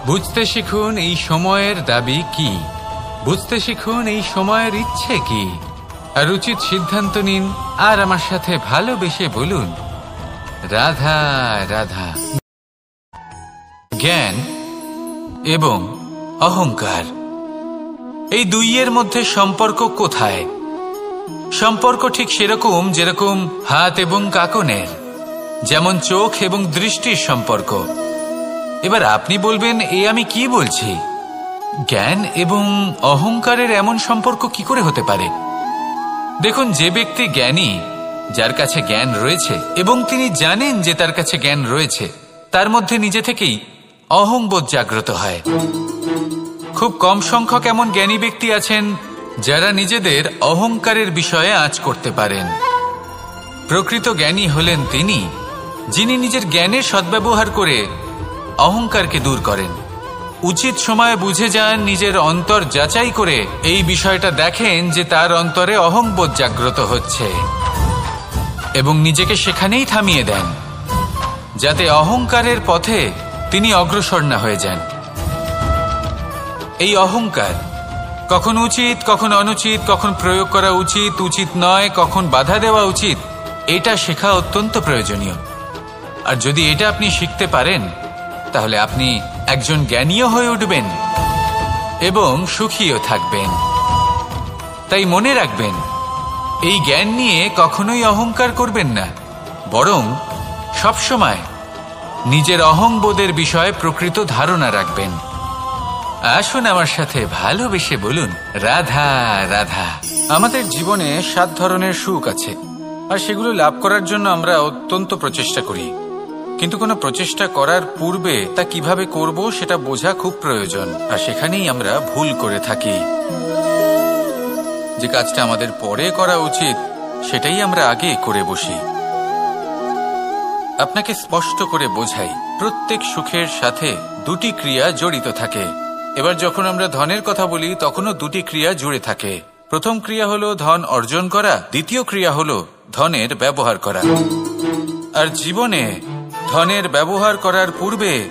বুঝতে শিখুন এই সময়ের দাবি কি, বুঝতে শিখুন এই সময়ের ইচ্ছে কি, আর উচিত সিদ্ধান্ত নিন। আর আমার সাথে ভালোবেসে বলুন, রাধা রাধা। জ্ঞান এবং অহংকার, এই দুইয়ের মধ্যে সম্পর্ক কোথায়? সম্পর্ক ঠিক সেরকম যেরকম হাত এবং কাকনের, যেমন চোখ এবং দৃষ্টির সম্পর্ক। এবার আপনি বলবেন, এ আমি কি বলছি? জ্ঞান এবং অহংকারের এমন সম্পর্ক কি করে হতে পারে? দেখুন, যে ব্যক্তি জ্ঞানী, যার কাছে জ্ঞান রয়েছে এবং তিনি জানেন যে তার কাছে জ্ঞান রয়েছে, তার মধ্যে নিজে থেকেই অহংবোধ জাগ্রত হয়। খুব কম সংখ্যক এমন জ্ঞানী ব্যক্তি আছেন যারা নিজেদের অহংকারের বিষয়ে আঁচ করতে পারেন। প্রকৃত জ্ঞানী হলেন তিনি, যিনি নিজের জ্ঞানের সদ্ব্যবহার করে অহংকারকে দূর করেন। উচিত সময়ে বুঝে যান, নিজের অন্তর যাচাই করে এই বিষয়টা দেখেন যে তার অন্তরে অহংবোধ জাগ্রত হচ্ছে এবং নিজেকে সেখানেই থামিয়ে দেন, যাতে অহংকারের পথে তিনি অগ্রসর না হয়ে যান। এই অহংকার কখন উচিত, কখন অনুচিত, কখন প্রয়োগ করা উচিত, উচিত নয়, কখন বাধা দেওয়া উচিত, এটা শেখা অত্যন্ত প্রয়োজনীয়। আর যদি এটা আপনি শিখতে পারেন তাহলে আপনি একজন জ্ঞানীও হয়ে উঠবেন এবং সুখীও থাকবেন। তাই মনে রাখবেন, এই জ্ঞান নিয়ে কখনোই অহংকার করবেন না, বরং সবসময় নিজের অহংবোধের বিষয়ে প্রকৃত ধারণা রাখবেন। আসুন আমার সাথে ভালোবেসে বলুন, রাধা রাধা। আমাদের জীবনে 7 ধরনের সুখ আছে, আর সেগুলো লাভ করার জন্য আমরা অত্যন্ত প্রচেষ্টা করি। কিন্তু কোনো প্রচেষ্টা করার পূর্বে তা কিভাবে করব সেটা বোঝা খুব প্রয়োজন, আর সেখানেই আমরা ভুল করে থাকি। যে কাজটা আমাদের পরে করা উচিত সেটাই আমরা আগে করে বসি। আপনাকে স্পষ্ট করে বোঝাই, প্রত্যেক সুখের সাথে দুটি ক্রিয়া জড়িত থাকে। এবার যখন আমরা ধনের কথা বলি তখনও দুটি ক্রিয়া জুড়ে থাকে। প্রথম ক্রিয়া হলো ধন অর্জন করা, দ্বিতীয় ক্রিয়া হলো ধনের ব্যবহার করা। আর জীবনে ধনের ব্যবহার করার পূর্বে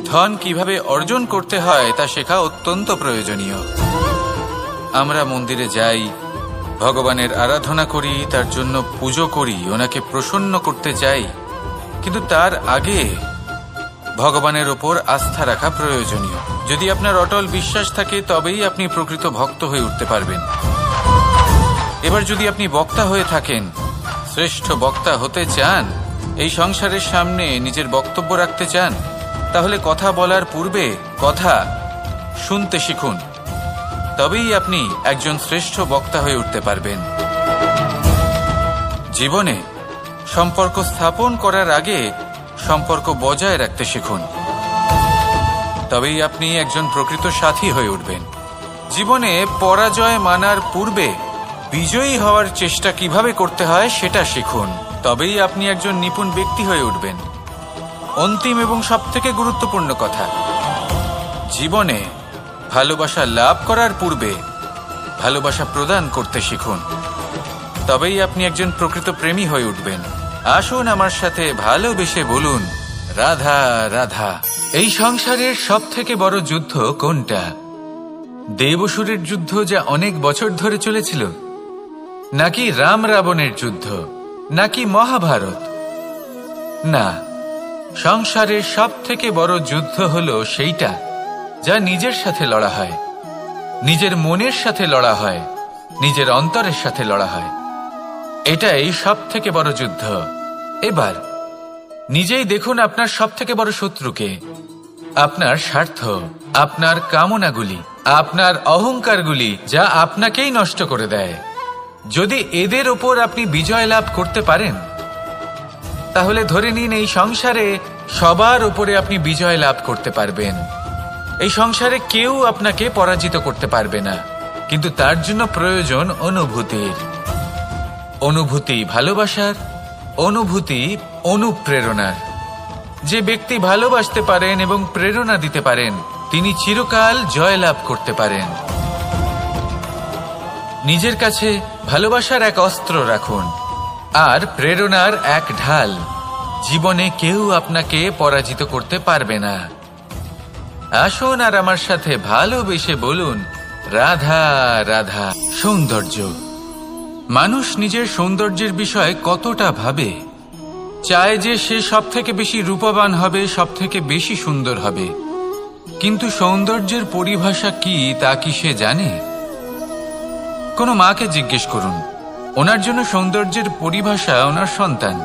ধন কিভাবে অর্জন করতে হয় তা শেখা অত্যন্ত প্রয়োজনীয়। আমরা মন্দিরে যাই, ভগবানের আরাধনা করি, তার জন্য পুজো করি, ওনাকে প্রসন্ন করতে চাই, কিন্তু তার আগে ভগবানের ওপর আস্থা রাখা প্রয়োজনীয়। যদি আপনার অটল বিশ্বাস থাকে তবেই আপনি প্রকৃত ভক্ত হয়ে উঠতে পারবেন। এবার যদি আপনি বক্তা হয়ে থাকেন, শ্রেষ্ঠ বক্তা হতে চান, এই সংসারের সামনে নিজের বক্তব্য রাখতে চান, তাহলে কথা বলার পূর্বে কথা শুনতে শিখুন। তবেই আপনি একজন শ্রেষ্ঠ বক্তা হয়ে উঠতে পারবেন। জীবনে সম্পর্ক স্থাপন করার আগে সম্পর্ক বজায় রাখতে শিখুন। তবেই আপনি একজন প্রকৃত সাথী হয়ে উঠবেন। জীবনে পরাজয় মানার পূর্বে বিজয়ী হওয়ার চেষ্টা কিভাবে করতে হয় সেটা শিখুন। তবেই আপনি একজন নিপুণ ব্যক্তি হয়ে উঠবেন। অন্তিম এবং সবথেকে গুরুত্বপূর্ণ কথা, জীবনে ভালোবাসা লাভ করার পূর্বে ভালোবাসা প্রদান করতে শিখুন। তবেই আপনি একজন প্রকৃত প্রেমী হয়ে উঠবেন। আসুন আমার সাথে ভালোবেসে বলুন, রাধা রাধা। এই সংসারের সবথেকে বড় যুদ্ধ কোনটা? দেব-অসুরের যুদ্ধ যা অনেক বছর ধরে চলেছিল, নাকি রাম রাবণের যুদ্ধ, নাকি মহাভারত? না, সংসারের সবথেকে বড় যুদ্ধ হলো সেইটা যা নিজের সাথে লড়া হয়, নিজের মনের সাথে লড়া হয়, নিজের অন্তরের সাথে লড়া হয়। এটাই সবথেকে বড় যুদ্ধ। এবার নিজেই দেখুন আপনার সবথেকে বড় শত্রুকে। আপনার স্বার্থ, আপনার কামনাগুলি, আপনার অহংকারগুলি, যা আপনাকেই নষ্ট করে দেয়। যদি এদের ওপর আপনি বিজয় লাভ করতে পারেন, তাহলে ধরে নিন এই সংসারে সবার উপরে আপনি বিজয় লাভ করতে পারবেন। এই সংসারে কেউ আপনাকে পরাজিত করতে পারবে না। কিন্তু তার জন্য প্রয়োজন অনুভূতির। অনুভূতি ভালোবাসার, অনুভূতি অনুপ্রেরণার। যে ব্যক্তি ভালোবাসতে পারেন এবং প্রেরণা দিতে পারেন, তিনি চিরকাল জয় লাভ করতে পারেন। নিজের কাছে ভালোবাসার এক অস্ত্র রাখুন আর প্রেরণার এক ঢাল। জীবনে কেউ আপনাকে পরাজিত করতে পারবে না। আসুন আর আমার সাথে ভালোবেসে বলুন, রাধা রাধা। সৌন্দর্য। মানুষ নিজের সৌন্দর্যের বিষয়ে কতটা ভাবে, চায় যে সে সব থেকে বেশি রূপবান হবে, সব থেকে বেশি সুন্দর হবে। কিন্তু সৌন্দর্যের পরিভাষা কি তা কি সে জানে? কোনো মাকে জিজ্ঞেস করুন, ওনার জন্য সৌন্দর্যের পরিভাষা ওনার সন্তান।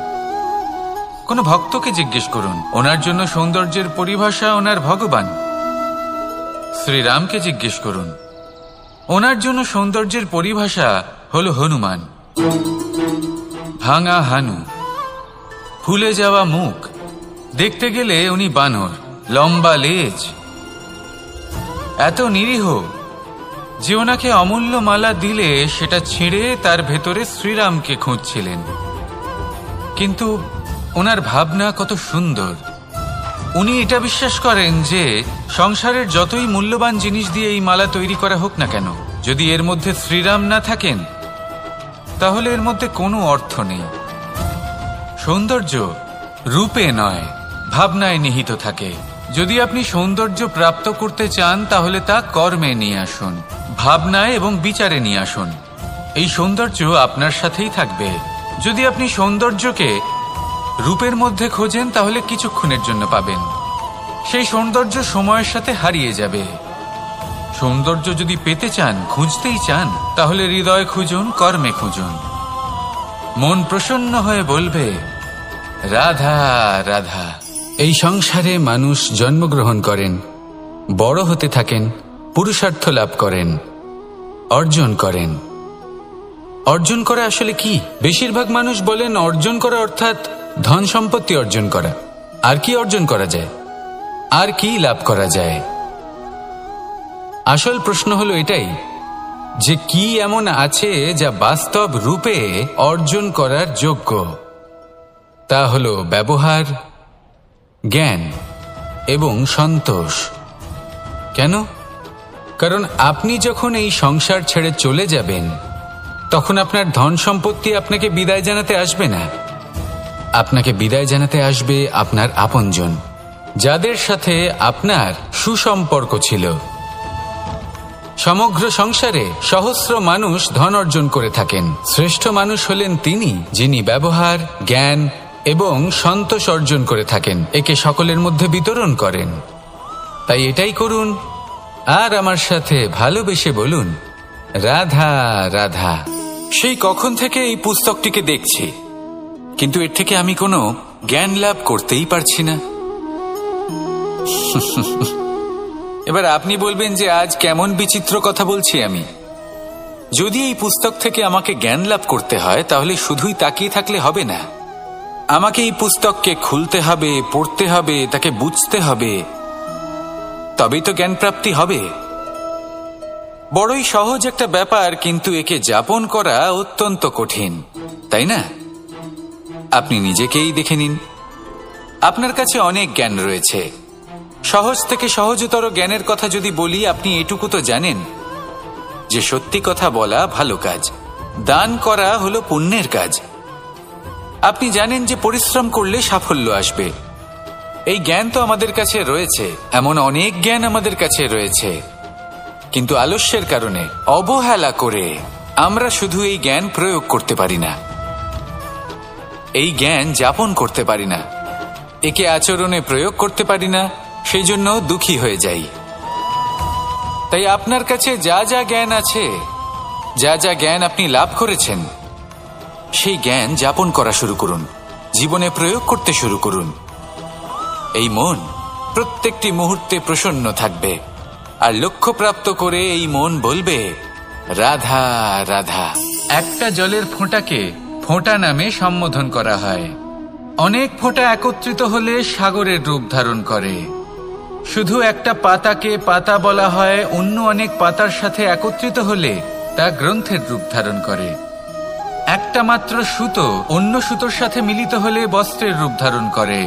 কোনো ভক্তকে জিজ্ঞেস করুন, ওনার জন্য সৌন্দর্যের পরিভাষা ওনার ভগবান। শ্রীরামকে জিজ্ঞেস করুন, ওনার জন্য সৌন্দর্যের পরিভাষা হলো হনুমান। ভাঙা হানু, ফুলে যাওয়া মুখ, দেখতে গেলে উনি বানর, লম্বা লেজ, এত নিরীহ যে ওনাকে অমূল্য মালা দিলে সেটা ছিঁড়ে তার ভেতরে শ্রীরামকে খুঁজছিলেন। কিন্তু ওনার ভাবনা কত সুন্দর। উনি এটা বিশ্বাস করেন যে সংসারের যতই মূল্যবান জিনিস দিয়ে এই মালা তৈরি করা হোক না কেন, যদি এর মধ্যে শ্রীরাম না থাকেন তাহলে এর মধ্যে কোনো অর্থ নেই। সৌন্দর্য রূপে নয়, ভাবনায় নিহিত থাকে। যদি আপনি সৌন্দর্য প্রাপ্ত করতে চান তাহলে তা কর্মে নিয়ে আসুন, ভাবনায় এবং বিচারে নিয়ে আসুন। এই সৌন্দর্য আপনার সাথেই থাকবে। যদি আপনি সৌন্দর্যকে রূপের মধ্যে খোঁজেন তাহলে কিছুক্ষণের জন্য পাবেন, সেই সৌন্দর্য সময়ের সাথে হারিয়ে যাবে। সৌন্দর্য যদি পেতে চান, খুঁজতেই চান, তাহলে হৃদয় খুঁজুন, কর্মে খুঁজুন। মন প্রসন্ন হয়ে বলবে, রাধা রাধা। এই সংসারে মানুষ জন্মগ্রহণ করেন, বড় হতে থাকেন, পুরুষার্থ লাভ করেন, অর্জন করেন। অর্জন করা আসলে কি? বেশিরভাগ মানুষ বলেন অর্জন করা অর্থাৎ ধন সম্পত্তি অর্জন করা। আর কি অর্জন করা যায়? আর কি লাভ করা যায়? আসল প্রশ্ন হলো এটাই যে কি এমন আছে যা বাস্তব রূপে অর্জন করার যোগ্য। তা হলো ব্যবহার, জ্ঞান এবং সন্তোষ। কেন? কারণ আপনি যখন এই সংসার ছেড়ে চলে যাবেন, তখন আপনার ধন সম্পত্তি আপনাকে বিদায় জানাতে আসবে না। আপনাকে বিদায় জানাতে আসবে আপনার আপনজন, যাদের সাথে আপনার সুসম্পর্ক ছিল। সমগ্র সংসারে সহস্র মানুষ ধন অর্জন করে থাকেন। শ্রেষ্ঠ মানুষ হলেন তিনি, যিনি ব্যবহার, জ্ঞান এবং সন্তোষ অর্জন করে থাকেন, একে সকলের মধ্যে বিতরণ করেন। তাই এটাই করুন, আর আমার সাথে ভালোবেসে বলুন, রাধা রাধা। সেই কখন থেকে এই পুস্তকটিকে দেখছি, কিন্তু এর থেকে আমি কোনো জ্ঞান লাভ করতেই পারছি না। এবার আপনি বলবেন যে আজ কেমন বিচিত্র কথা বলছি আমি। যদি এই পুস্তক থেকে আমাকে জ্ঞান লাভ করতে হয়, তাহলে শুধুই তাকিয়ে থাকলে হবে না। আমাকে এই পুস্তককে খুলতে হবে, পড়তে হবে, তাকে বুঝতে হবে, তবেই তো জ্ঞান প্রাপ্তি হবে। বড়ই সহজ একটা ব্যাপার, কিন্তু একে যাপন করা অত্যন্ত কঠিন, তাই না? আপনি নিজেকেই দেখে নিন। আপনার কাছে অনেক জ্ঞান রয়েছে। সহজ থেকে সহজতর জ্ঞানের কথা যদি বলি, আপনি এটুকু তো জানেন যে সত্যি কথা বলা ভালো কাজ, দান করা হলো পুণ্যের কাজ। আপনি জানেন যে পরিশ্রম করলে সাফল্য আসবে। এই জ্ঞান তো আমাদের কাছে রয়েছে, এমন অনেক জ্ঞান আমাদের কাছে রয়েছে, কিন্তু আলস্যের কারণে, অবহেলা করে আমরা শুধু এই জ্ঞান প্রয়োগ করতে পারি না, এই জ্ঞান যাপন করতে পারি না, একে আচরণে প্রয়োগ করতে পারি না। সেই জন্য দুঃখী হয়ে যাই। তাই আপনার কাছে যা যা জ্ঞান আছে, যা যা জ্ঞান আপনি লাভ করেছেন, সেই জ্ঞান যাপন করা শুরু করুন, জীবনে প্রয়োগ করতে শুরু করুন। এই মন প্রত্যেকটি মুহূর্তে প্রসন্ন থাকবে, আর লক্ষ্যপ্রাপ্ত করে এই মন বলবে, রাধা রাধা। একটা জলের ফোঁটাকে ফোঁটা নামে সম্বোধন করা হয়। অনেক ফোঁটা একত্রিত হলে সাগরের রূপ ধারণ করে। শুধু একটা পাতাকে পাতা বলা হয়, অন্য অনেক পাতার সাথে একত্রিত হলে তা গ্রন্থের রূপ ধারণ করে। একটা মাত্র সুতো অন্য সুতোর সাথে মিলিত হলে বস্ত্রের রূপ ধারণ করে।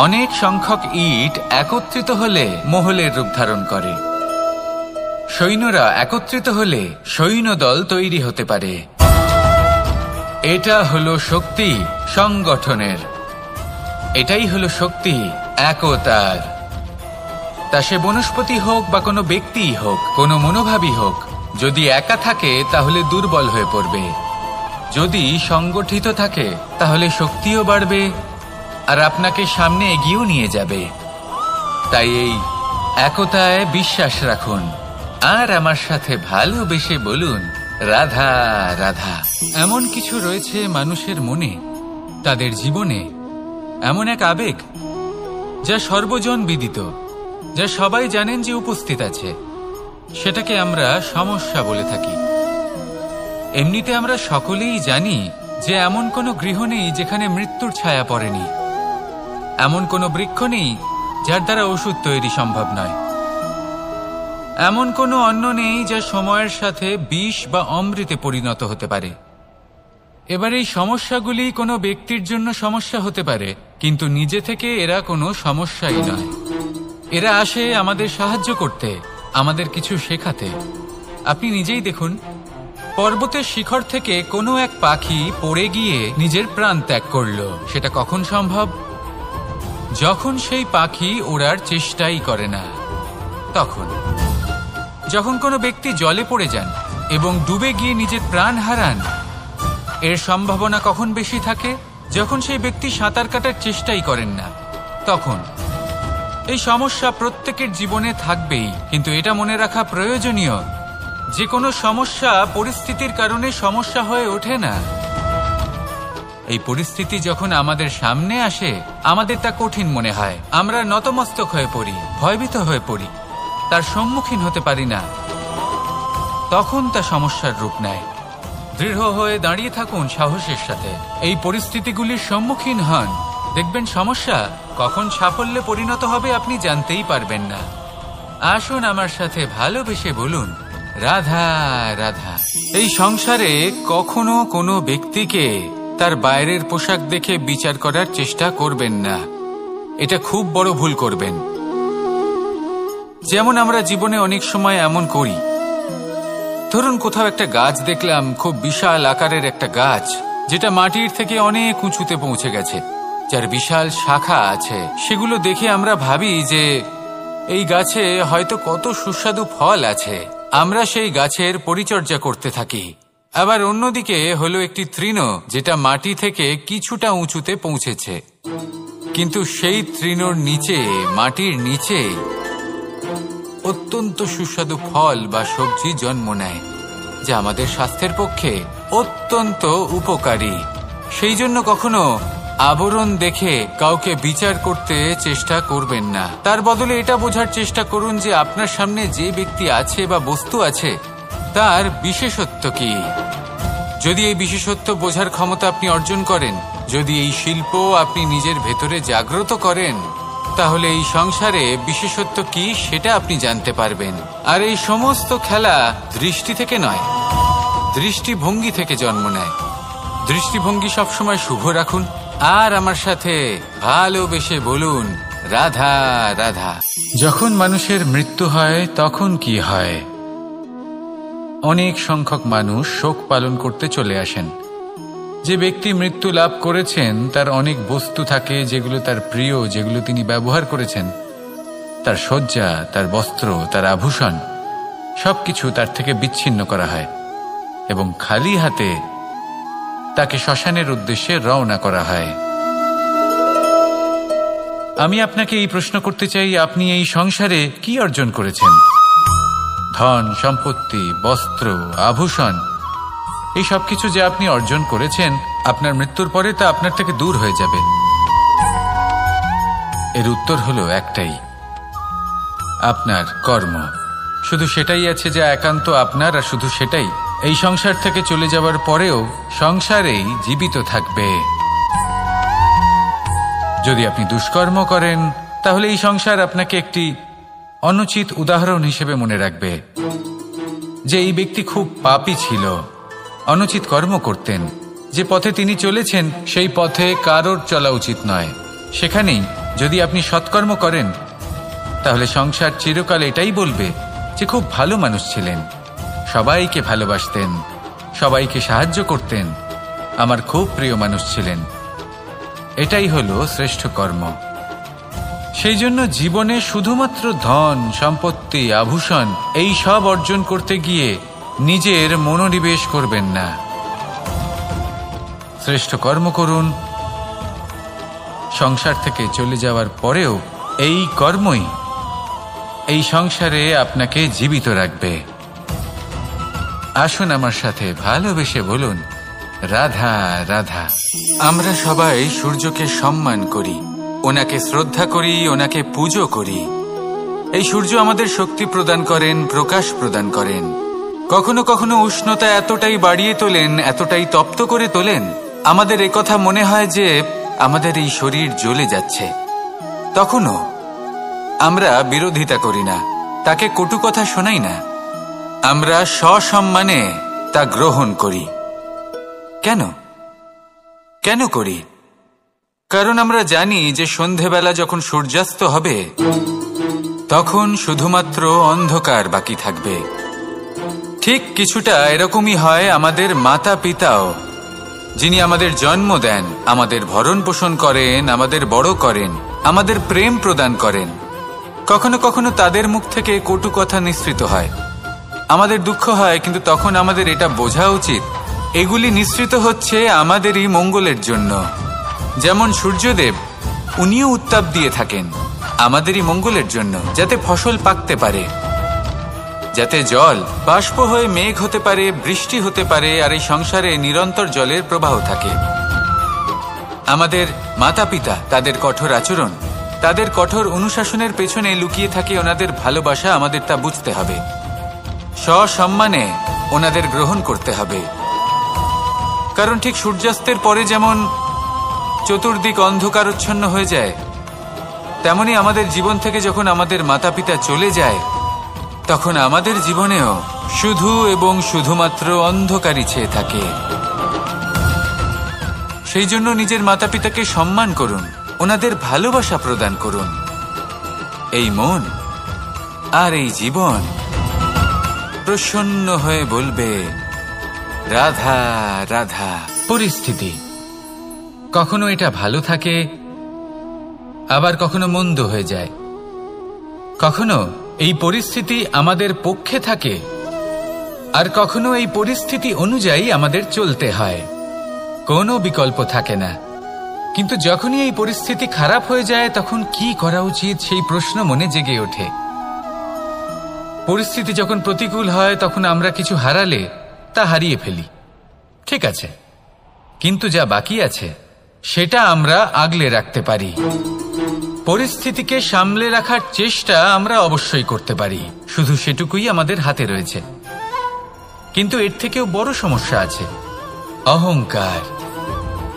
অনেক সংখ্যক ইট একত্রিত হলে মহলের রূপ ধারণ করে। সৈন্যরা একত্রিত হলে সৈন্যদল তৈরি হতে পারে। এটা হলো শক্তি সংগঠনের, এটাই হলো শক্তি একতার। তা সে বনস্পতি হোক বা কোনো ব্যক্তিই হোক, কোনো মনোভাবই হোক, যদি একা থাকে তাহলে দুর্বল হয়ে পড়বে। যদি সংগঠিত থাকে তাহলে শক্তিও বাড়বে, আর আপনাকে সামনে এগিয়েও নিয়ে যাবে। তাই এই একতায় বিশ্বাস রাখুন, আর আমার সাথে ভালোবেসে বলুন, রাধা রাধা। এমন কিছু রয়েছে মানুষের মনে, তাদের জীবনে এমন এক আবেগ যা সর্বজন বিদিত, যা সবাই জানেন যে উপস্থিত আছে। সেটাকে আমরা সমস্যা বলে থাকি। এমনিতে আমরা সকলেই জানি যে এমন কোনো গৃহ নেই যেখানে মৃত্যুর ছায়া পড়েনি, এমন কোনো বৃক্ষ নেই যার দ্বারা ওষুধ তৈরি সম্ভব নয়, এমন কোনো অন্ন নেই যা সময়ের সাথে বিষ বা অমৃতে পরিণত হতে পারে। এবার এই সমস্যাগুলি কোনো ব্যক্তির জন্য সমস্যা হতে পারে, কিন্তু নিজে থেকে এরা কোনো সমস্যাই নয়। এরা আসে আমাদের সাহায্য করতে, আমাদের কিছু শেখাতে। আপনি নিজেই দেখুন, পর্বতের শিখর থেকে কোনো এক পাখি পড়ে গিয়ে নিজের প্রাণ ত্যাগ করলো। সেটা কখন সম্ভব? যখন সেই পাখি ওড়ার চেষ্টাই করে না। তখন যখন কোনো ব্যক্তি জলে পড়ে যান এবং ডুবে গিয়ে নিজের প্রাণ হারান, এর সম্ভাবনা কখন বেশি থাকে? যখন সেই ব্যক্তি সাঁতার কাটার চেষ্টাই করেন না। তখন এই সমস্যা প্রত্যেকের জীবনে থাকবেই, কিন্তু এটা মনে রাখা প্রয়োজনীয় যে কোনো সমস্যা পরিস্থিতির কারণে সমস্যা হয়ে ওঠে না। এই পরিস্থিতি যখন আমাদের সামনে আসে, আমাদের তা কঠিন মনে হয়, আমরা নতমস্তক হয়ে পড়ি, ভয়ভীত হয়ে পড়ি, তার সম্মুখীন হতে পারি না। তখন তা সমস্যার রূপ নেয়। দৃঢ় হয়ে দাঁড়িয়ে থাকুন সাহসের সাথে, এই পরিস্থিতিগুলির সম্মুখীন হন। দেখবেন সমস্যা কখন সাফল্যে পরিণত হবে আপনি জানতেই পারবেন না। আসুন আমার সাথে ভালোবেসে বলুন, রাধা রাধা। এই সংসারে কখনো কোনো ব্যক্তিকে তার বাইরের পোশাক দেখে বিচার করার চেষ্টা করবেন না, এটা খুব বড় ভুল করবেন। যেমন আমরা জীবনে অনেক সময় এমন করি, ধরুন কোথাও একটা গাছ দেখলাম, খুব বিশাল আকারের একটা গাছ, যেটা মাটির থেকে অনেক উঁচুতে পৌঁছে গেছে, যার বিশাল শাখা আছে। সেগুলো দেখে আমরা ভাবি যে এই গাছে হয়তো কত সুস্বাদু ফল আছে, আমরা সেই গাছের পরিচর্যা করতে থাকি। আবার অন্যদিকে হলো একটি তৃণ, যেটা মাটি থেকে কিছুটা উঁচুতে পৌঁছেছে, কিন্তু সেই তৃণর নিচে, মাটির নিচে অত্যন্ত সুস্বাদু ফল বা সবজি জন্ম নেয়, যা আমাদের স্বাস্থ্যের পক্ষে অত্যন্ত উপকারী। সেই জন্য কখনো আবরণ দেখে কাউকে বিচার করতে চেষ্টা করবেন না। তার বদলে এটা বোঝার চেষ্টা করুন যে আপনার সামনে যে ব্যক্তি আছে বা বস্তু আছে তার বিশেষত্ব কি। যদি এই বিশেষত্ব বোঝার ক্ষমতা আপনি অর্জন করেন, যদি এই শিল্প আপনি নিজের ভেতরে জাগ্রত করেন, তাহলে এই সংসারে বিশেষত্ব কি সেটা আপনি জানতে পারবেন। আর এই সমস্ত খেলা দৃষ্টি থেকে নয়, দৃষ্টিভঙ্গি থেকে জন্ম নেয়। দৃষ্টিভঙ্গি সবসময় শুভ রাখুন, আর আমার সাথে ভালোবেসে বলুন রাধা রাধা। যখন মানুষের মৃত্যু হয় তখন কি হয়? অনেক সংখ্যক মানুষ শোক পালন করতে চলে আসেন। যে ব্যক্তি মৃত্যু লাভ করেছেন তার অনেক বস্তু থাকে যেগুলো তার প্রিয়, যেগুলো তিনি ব্যবহার করেছেন, তার শয্যা, তার বস্ত্র, তার আভূষণ, সবকিছু তার থেকে বিচ্ছিন্ন করা হয় এবং খালি হাতে তাকে শ্মশানের উদ্দেশ্যে রওনা করা হয়। আমি আপনাকে এই প্রশ্ন করতে চাই, আপনি এই সংসারে কি অর্জন করেছেন? ধন সম্পত্তি, বস্ত্র, আভূষণ, এই সবকিছু যে আপনি অর্জন করেছেন, আপনার মৃত্যুর পরে তা আপনার থেকে দূর হয়ে যাবে। এর উত্তর হলো একটাই, আপনার কর্ম। শুধু সেটাই আছে যা একান্ত আপনার, আর শুধু সেটাই এই সংসার থেকে চলে যাওয়ার পরেও সংসারেই জীবিত থাকবে। যদি আপনি দুষ্কর্ম করেন, তাহলে এই সংসার আপনাকে একটি অনুচিত উদাহরণ হিসেবে মনে রাখবে যে এই ব্যক্তি খুব পাপী ছিল, অনুচিত কর্ম করতেন। যে পথে তিনি চলেছেন সেই পথে কারোর চলা উচিত নয়। সেখানেই যদি আপনি সৎকর্ম করেন, তাহলে সংসার চিরকাল এটাই বলবে যে খুব ভালো মানুষ ছিলেন, সবাইকে ভালোবাসতেন, সবাইকে সাহায্য করতেন, আমার খুব প্রিয় মানুষ ছিলেন। এটাই হলো শ্রেষ্ঠ কর্ম। সেই জন্য জীবনে শুধুমাত্র ধন সম্পত্তি, আভূষণ, এই সব অর্জন করতে গিয়ে নিজের মনোনিবেশ করবেন না। শ্রেষ্ঠ কর্ম করুন। সংসার থেকে চলে যাওয়ার পরেও এই কর্মই এই সংসারে আপনাকে জীবিত রাখবে। আসুন আমার সাথে ভালোবেসে বলুন রাধা রাধা। আমরা সবাই সূর্যকে সম্মান করি, ওনাকে শ্রদ্ধা করি, ওনাকে পুজো করি। এই সূর্য আমাদের শক্তি প্রদান করেন, প্রকাশ প্রদান করেন। কখনো কখনো উষ্ণতা এতটাই বাড়িয়ে তোলেন, এতটাই তপ্ত করে তোলেন, আমাদের একথা মনে হয় যে আমাদের এই শরীর জ্বলে যাচ্ছে। তখনও আমরা বিরোধিতা করি না, তাকে কটু কথা শোনাই না, আমরা সসম্মানে তা গ্রহণ করি। কেন কেন করি? কারণ আমরা জানি যে সন্ধেবেলা যখন সূর্যাস্ত হবে তখন শুধুমাত্র অন্ধকার বাকি থাকবে। ঠিক কিছুটা এরকমই হয় আমাদের মাতা পিতাও, যিনি আমাদের জন্ম দেন, আমাদের ভরণ পোষণ করেন, আমাদের বড় করেন, আমাদের প্রেম প্রদান করেন। কখনো কখনো তাদের মুখ থেকে কটু কথা নিঃসৃত হয়, আমাদের দুঃখ হয়, কিন্তু তখন আমাদের এটা বোঝা উচিত এগুলি নিঃসৃত হচ্ছে আমাদেরই মঙ্গলের জন্য। যেমন সূর্যদেব, উনিও উত্তাপ দিয়ে থাকেন আমাদেরই মঙ্গলের জন্য, যাতে ফসল পাকতে পারে, যাতে জল বাষ্প হয়ে মেঘ হতে পারে, বৃষ্টি হতে পারে, আর এই সংসারে নিরন্তর জলের প্রবাহ থাকে। আমাদের মাতা পিতা, তাদের কঠোর আচরণ, তাদের কঠোর অনুশাসনের পেছনে লুকিয়ে থাকে ওনাদের ভালোবাসা। আমাদের তা বুঝতে হবে, সসম্মানে ওনাদের গ্রহণ করতে হবে। কারণ ঠিক সূর্যাস্তের পরে যেমন চতুর্দিক অন্ধকারচ্ছন্ন হয়ে যায়, তেমনি আমাদের জীবন থেকে যখন আমাদের মাতা পিতা চলে যায়, তখন আমাদের জীবনেও শুধু এবং শুধুমাত্র অন্ধকারই চেয়ে থাকে। সেই জন্য নিজের মাতা পিতাকে সম্মান করুন, ওনাদের ভালোবাসা প্রদান করুন। এই মন আর এই জীবন প্রসন্ন হয়ে বলবে রাধা রাধা। পরিস্থিতি কখনো এটা ভালো থাকে, আবার কখনো মন্দ হয়ে যায়। কখনো এই পরিস্থিতি আমাদের পক্ষে থাকে, আর কখনো এই পরিস্থিতি অনুযায়ী আমাদের চলতে হয়। কোনো বিকল্প থাকে না। কিন্তু যখনই এই পরিস্থিতি খারাপ হয়ে যায় তখন কি করা উচিত সেই প্রশ্ন মনে জেগে ওঠে। পরিস্থিতি যখন প্রতিকূল হয় তখন আমরা কিছু হারালে তা হারিয়ে ফেলি, ঠিক আছে, কিন্তু যা বাকি আছে সেটা আমরা আগলে রাখতে পারি। পরিস্থিতিকে সামলে রাখার চেষ্টা আমরা অবশ্যই করতে পারি, শুধু সেটুকুই আমাদের হাতে রয়েছে। কিন্তু এর থেকেও বড় সমস্যা আছে, অহংকার।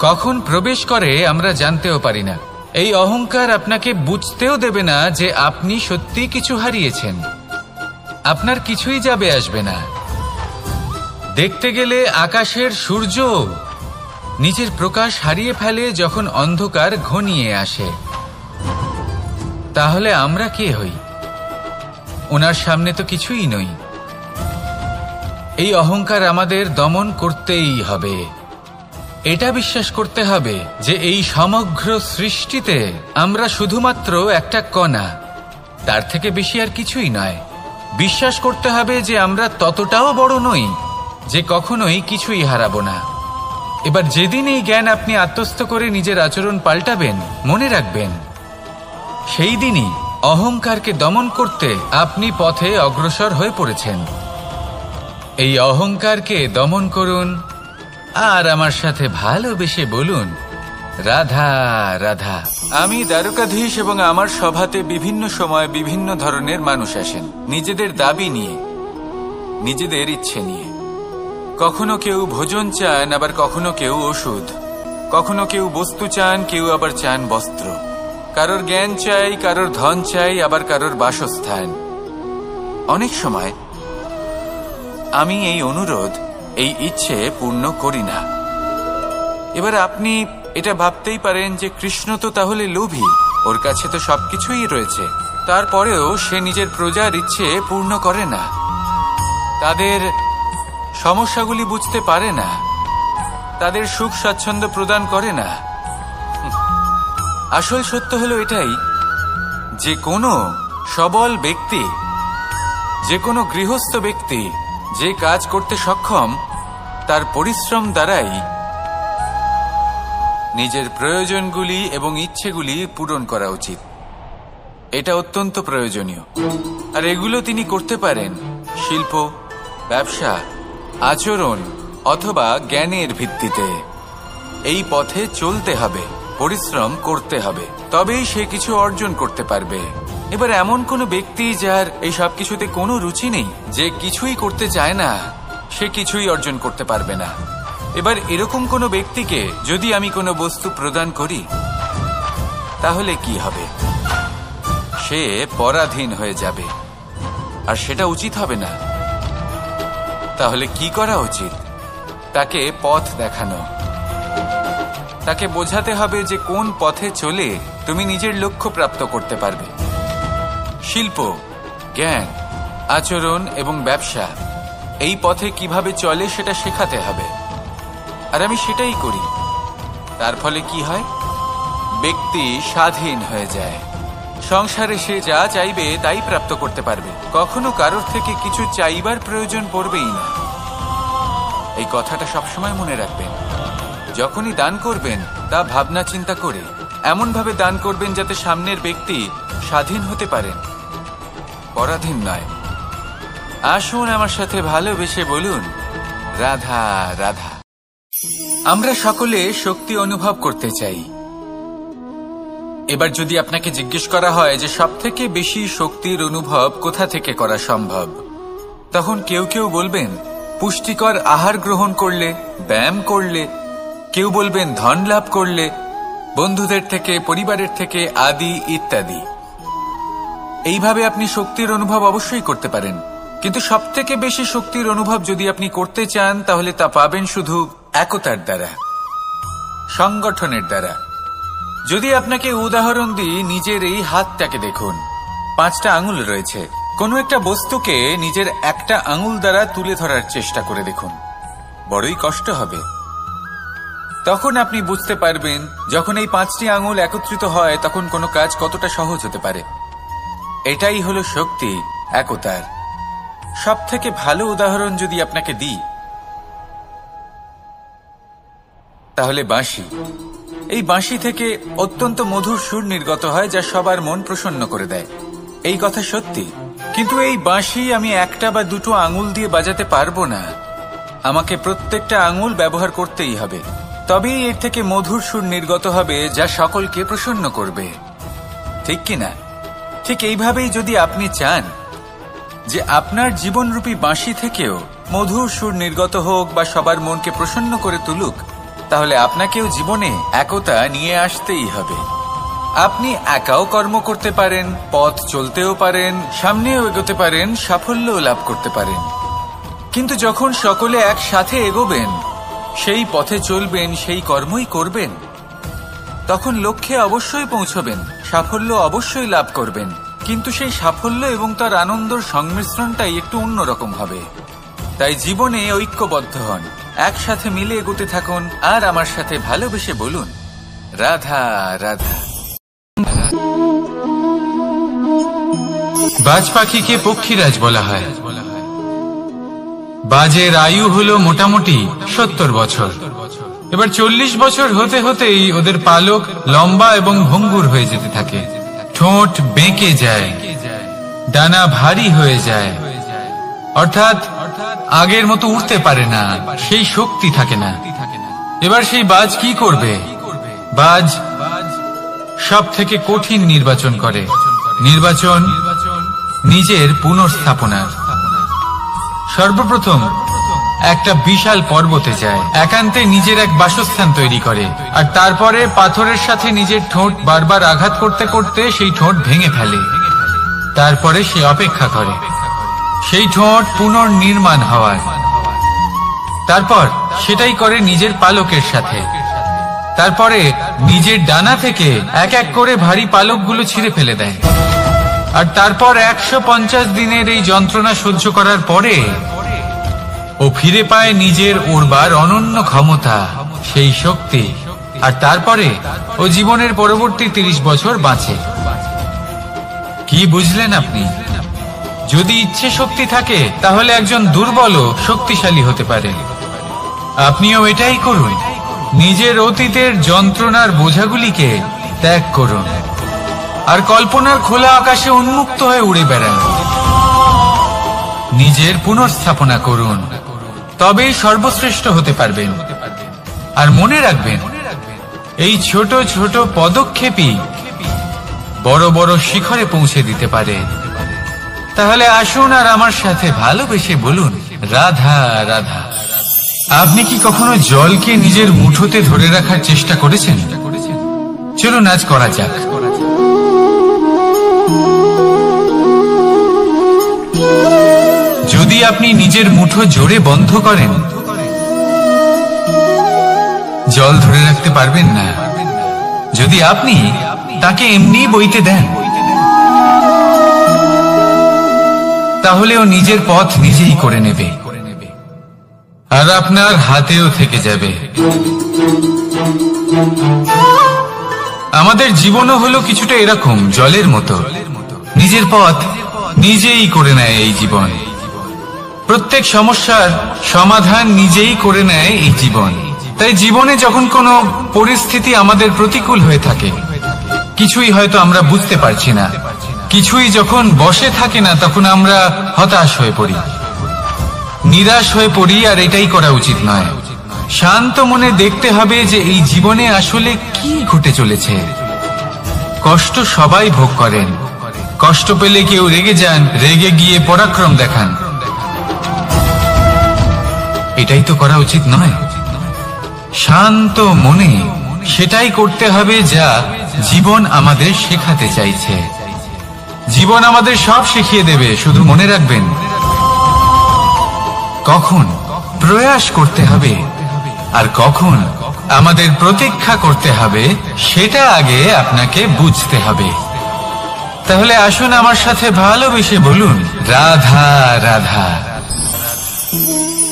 কখন প্রবেশ করে আমরা জানতেও পারি না। এই অহংকার আপনাকে বুঝতেও দেবে না যে আপনি সত্যি কিছু হারিয়েছেন। আপনার কিছুই যাবে আসবে না। দেখতে গেলে আকাশের সূর্য নিজের প্রকাশ হারিয়ে ফেলে যখন অন্ধকার ঘনিয়ে আসে। তাহলে আমরা কে হই? ওনার সামনে তো কিছুই নই। এই অহংকার আমাদের দমন করতেই হবে। এটা বিশ্বাস করতে হবে যে এই সমগ্র সৃষ্টিতে আমরা শুধুমাত্র একটা কণা, তার থেকে বেশি আর কিছুই নয়। বিশ্বাস করতে হবে যে আমরা ততটাও বড় নই যে কখনোই কিছুই হারাবো না। এবার যেদিন এই জ্ঞান আপনি আত্মস্থ করে নিজের আচরণ পাল্টাবেন, মনে রাখবেন সেই দিনই অহংকারকে দমন করতে আপনি পথে অগ্রসর হয়ে পড়েছেন। এই অহংকারকে দমন করুন আর আমার সাথে ভালোবেসে বলুন রাধা রাধা। আমি দ্বারকাধীশ এবং আমার সভাতে বিভিন্ন সময় বিভিন্ন ধরনের মানুষ আসেন, নিজেদের দাবি নিয়ে, নিজেদের ইচ্ছে নিয়ে। কখনো কেউ ভোজন চান, আবার কখনো কেউ ওষুধ। কখনো কেউ বস্তু চান, কেউ আবার চান বস্ত্র। কারোর জ্ঞান চাই, কারোর ধন চাই, আবার কারোর বাসস্থান। অনেক সময় আমি এই অনুরোধ, এই ইচ্ছে পূর্ণ করি না। এবার আপনি এটা ভাবতেই পারেন যে কৃষ্ণ তো তাহলে লোভী, ওর কাছে তো সবকিছুই রয়েছে, তারপরেও সে নিজের প্রজার ইচ্ছে পূর্ণ করে না, তাদের সমস্যাগুলি বুঝতে পারে না, তাদের সুখ স্বাচ্ছন্দ্য প্রদান করে না। আসল সত্য হলো এটাই যে কোনো সবল ব্যক্তি, যে কোনো গৃহস্থ ব্যক্তি যে কাজ করতে সক্ষম, তার পরিশ্রম দ্বারাই নিজের প্রয়োজনগুলি এবং ইচ্ছেগুলি পূরণ করা উচিত। এটা অত্যন্ত প্রয়োজনীয়। আর এগুলো তিনি করতে পারেন শিল্প, ব্যবসা, আচরণ অথবা জ্ঞানের ভিত্তিতে। এই পথে চলতে হবে, পরিশ্রম করতে হবে, তবেই সে কিছু অর্জন করতে পারবে। এবার এমন কোনো ব্যক্তি যার এই সব কিছুতে কোনো রুচি নেই, যে কিছুই করতে চায় না, সে কিছুই অর্জন করতে পারবে না। এবার এরকম কোনো ব্যক্তিকে যদি আমি কোনো বস্তু প্রদান করি, তাহলে কি হবে? সে পরাধীন হয়ে যাবে, আর সেটা উচিত হবে না। তাহলে কি করা উচিত? তাকে পথ দেখানো, তাকে বোঝাতে হবে যে কোন পথে চলে তুমি নিজের লক্ষ্য প্রাপ্ত করতে পারবে। শিল্প, জ্ঞান, আচরণ এবং ব্যবসা, এই পথে কিভাবে চলে সেটা শেখাতে হবে। আর আমি সেটাই করি। তার ফলে কি হয়? ব্যক্তি স্বাধীন হয়ে যায়। সংসারে সে যা চাইবে তাই প্রাপ্ত করতে পারবে, কখনো কারোর থেকে কিছু চাইবার প্রয়োজন পড়বেই না। এই কথাটা সবসময় মনে রাখবেন। যখনই দান করবেন তা ভাবনা চিন্তা করে এমন ভাবে দান করবেন যাতে সামনের ব্যক্তি স্বাধীন হতে পারেন, পরাধীন নয়। আসুন আমার সাথে ভালোবেসে বলুন রাধা রাধা। আমরা সকলে শক্তি অনুভব করতে চাই। এবার যদি আপনাকে জিজ্ঞেস করা হয় যে সবথেকে বেশি শক্তির অনুভব কোথা থেকে করা সম্ভব, তখন কেউ কেউ বলবেন পুষ্টিকর আহার গ্রহণ করলে, ব্যায়াম করলে, কেউ বলবেন ধন লাভ করলে, বন্ধুদের থেকে, পরিবারের থেকে, আদি ইত্যাদি। এইভাবে আপনি শক্তির অনুভব অবশ্যই করতে পারেন, কিন্তু সবথেকে বেশি শক্তির অনুভব যদি আপনি করতে চান তাহলে তা পাবেন শুধু একতার দ্বারা, সংগঠনের দ্বারা। যদি আপনাকে উদাহরণ দিই, নিজের এই হাতটাকে দেখুন, 5টা আঙুল রয়েছে। কোনো একটা বস্তুকে নিজের একটা আঙুল দ্বারা তুলে ধরার চেষ্টা করে দেখুন, বড়ই কষ্ট হবে। তখন আপনি বুঝতে পারবেন যখন এই 5টি আঙুল একত্রিত হয় তখন কোনো কাজ কতটা সহজ হতে পারে। এটাই হলো শক্তি, একতার। সব থেকে ভালো উদাহরণ যদি আপনাকে দিই তাহলে বাঁশি। এই বাঁশি থেকে অত্যন্ত মধুর সুর নির্গত হয় যা সবার মন প্রসন্ন করে দেয়। এই কথা সত্যি, কিন্তু এই বাঁশি আমি একটা বা দুটো আঙুল দিয়ে বাজাতে পারবো না। আমাকে প্রত্যেকটা আঙুল ব্যবহার করতেই হবে, তবেই এর থেকে মধুর সুর নির্গত হবে যা সকলকে প্রসন্ন করবে, ঠিক কিনা? ঠিক এইভাবেই যদি আপনি চান যে আপনার জীবনরূপী বাঁশি থেকেও মধুর সুর নির্গত হোক বা সবার মনকে প্রসন্ন করে তুলুক, তাহলে আপনাকেও জীবনে একতা নিয়ে আসতেই হবে। আপনি একাও কর্ম করতে পারেন, পথ চলতেও পারেন, সামনেও এগোতে পারেন, সাফল্যও লাভ করতে পারেন। কিন্তু যখন সকলে একসাথে এগোবেন, সেই পথে চলবেন, সেই কর্মই করবেন, তখন লক্ষ্যে অবশ্যই পৌঁছবেন, সাফল্য অবশ্যই লাভ করবেন। কিন্তু সেই সাফল্য এবং তার আনন্দর সংমিশ্রণটাই একটু অন্যরকম হবে। তাই জীবনে ঐক্যবদ্ধ হন, একসাথে মিলে এগোতে থাকুন, আর আমার সাথে ভালোবেসে বলুন, রাধা রাধা। বাজ পাখিকে পক্ষীরাজ বলা হয়। বাজের আয়ু হলো মোটামুটি 70 বছর। এবার 40 বছর হতে হতেই ওদের পালক লম্বা এবং ভঙ্গুর হয়ে যেতে থাকে, ঠোঁট বেঁকে যায়, ডানা ভারী হয়ে যায়, অর্থাৎ আগের মতো উঠতে পারে না, সেই শক্তি থাকে না। এবার সেই বাজ কি করবে? বাজ সব থেকে কঠিন নির্বাচন করে, নির্বাচন নিজের পুনর্স্থাপনার। সর্বপ্রথম একটা বিশাল পর্বতে যায়, একান্তে নিজের এক বাসস্থান তৈরি করে, আর তারপরে পাথরের সাথে নিজের ঠোঁট বারবার আঘাত করতে করতে সেই ঠোঁট ভেঙে ফেলে। তারপরে সে অপেক্ষা করে সেই ঠোঁট পুনর্নির্মাণ হওয়ার। তারপর সেটাই করে নিজের পালকের সাথে। তারপরে নিজের ডানা থেকে এক এক করে ভারী পালকগুলো ছিঁড়ে ফেলে দেয়। আর তারপর 150 দিনের এই যন্ত্রণা সহ্য করার পরে ও ফিরে পায় নিজের উড়বার অনন্য ক্ষমতা, সেই শক্তি। আর তারপরে ও জীবনের পরবর্তী 30 বছর বাঁচে। কি বুঝলেন আপনি? যদি ইচ্ছে শক্তি থাকে তাহলে একজন দুর্বলও শক্তিশালী হতে পারে। আপনিও এটাই করুন, নিজের অতীতের যন্ত্রণার বোঝাগুলিকে ত্যাগ করুন, আর কল্পনার খোলা আকাশে উন্মুক্ত হয়ে উড়ে বেড়ান। নিজের পুনর্স্থাপনা করুন, তবেই সর্বশ্রেষ্ঠ হতে পারবেন। আর মনে রাখবেন, এই ছোট ছোট পদক্ষেপই বড় বড় শিখরে পৌঁছে দিতে পারে। তাহলে আসুন আর আমার সাথে ভালোবেসে বলুন, রাধা রাধা। আপনি কি কখনো জলকে নিজের মুঠোতে ধরে রাখার চেষ্টা করেছেন? চলুন আজ করা যাক। যদি আপনি নিজের মুঠো জোরে বন্ধ করেন, জল ধরে রাখতে পারবেন না। যদি আপনি তাকে এমনি বইতে দেন, তাহলেও নিজের পথ নিজেই করে নেবে, আর আপনার হাতেও থেকে যাবে। আমাদের জীবনও হলো কিছুটা এরকম, জলের মতো। নিজের পথ নিজেই করে নেয় এই জীবন। প্রত্যেক সমস্যার সমাধান নিজেই করে নেয় এই জীবন। তাই জীবনে যখন কোনো পরিস্থিতি আমাদের প্রতিকূল হয়ে থাকে, কিছুই হয়তো আমরা বুঝতে পারছি না, কিছুই যখন বসে থাকে না, তখন আমরা হতাশ হয়ে পড়ি, নিরাশ হয়ে পড়ি। আর এটাই করা উচিত নয়। শান্ত মনে দেখতে হবে যে এই জীবনে আসলে কি ঘটে চলেছে। কষ্ট সবাই ভোগ করেন, কষ্ট পেলে কেউ রেগে যান, রেগে গিয়ে পরাক্রম দেখান। এটাই তো করা উচিত নয়। শান্ত মনে সেটাই করতে হবে যা জীবন আমাদের শেখাতে চাইছে। জীবন আমাদের সব শিখিয়ে দেবে, শুধু মনে রাখবেন কখন প্রয়াস করতে হবে আর কখন আমাদের প্রতীক্ষা করতে হবে, সেটা আগে আপনাকে বুঝতে হবে। তাহলে আসুন আমার সাথে ভালোবেসে বলুন, রাধা রাধা।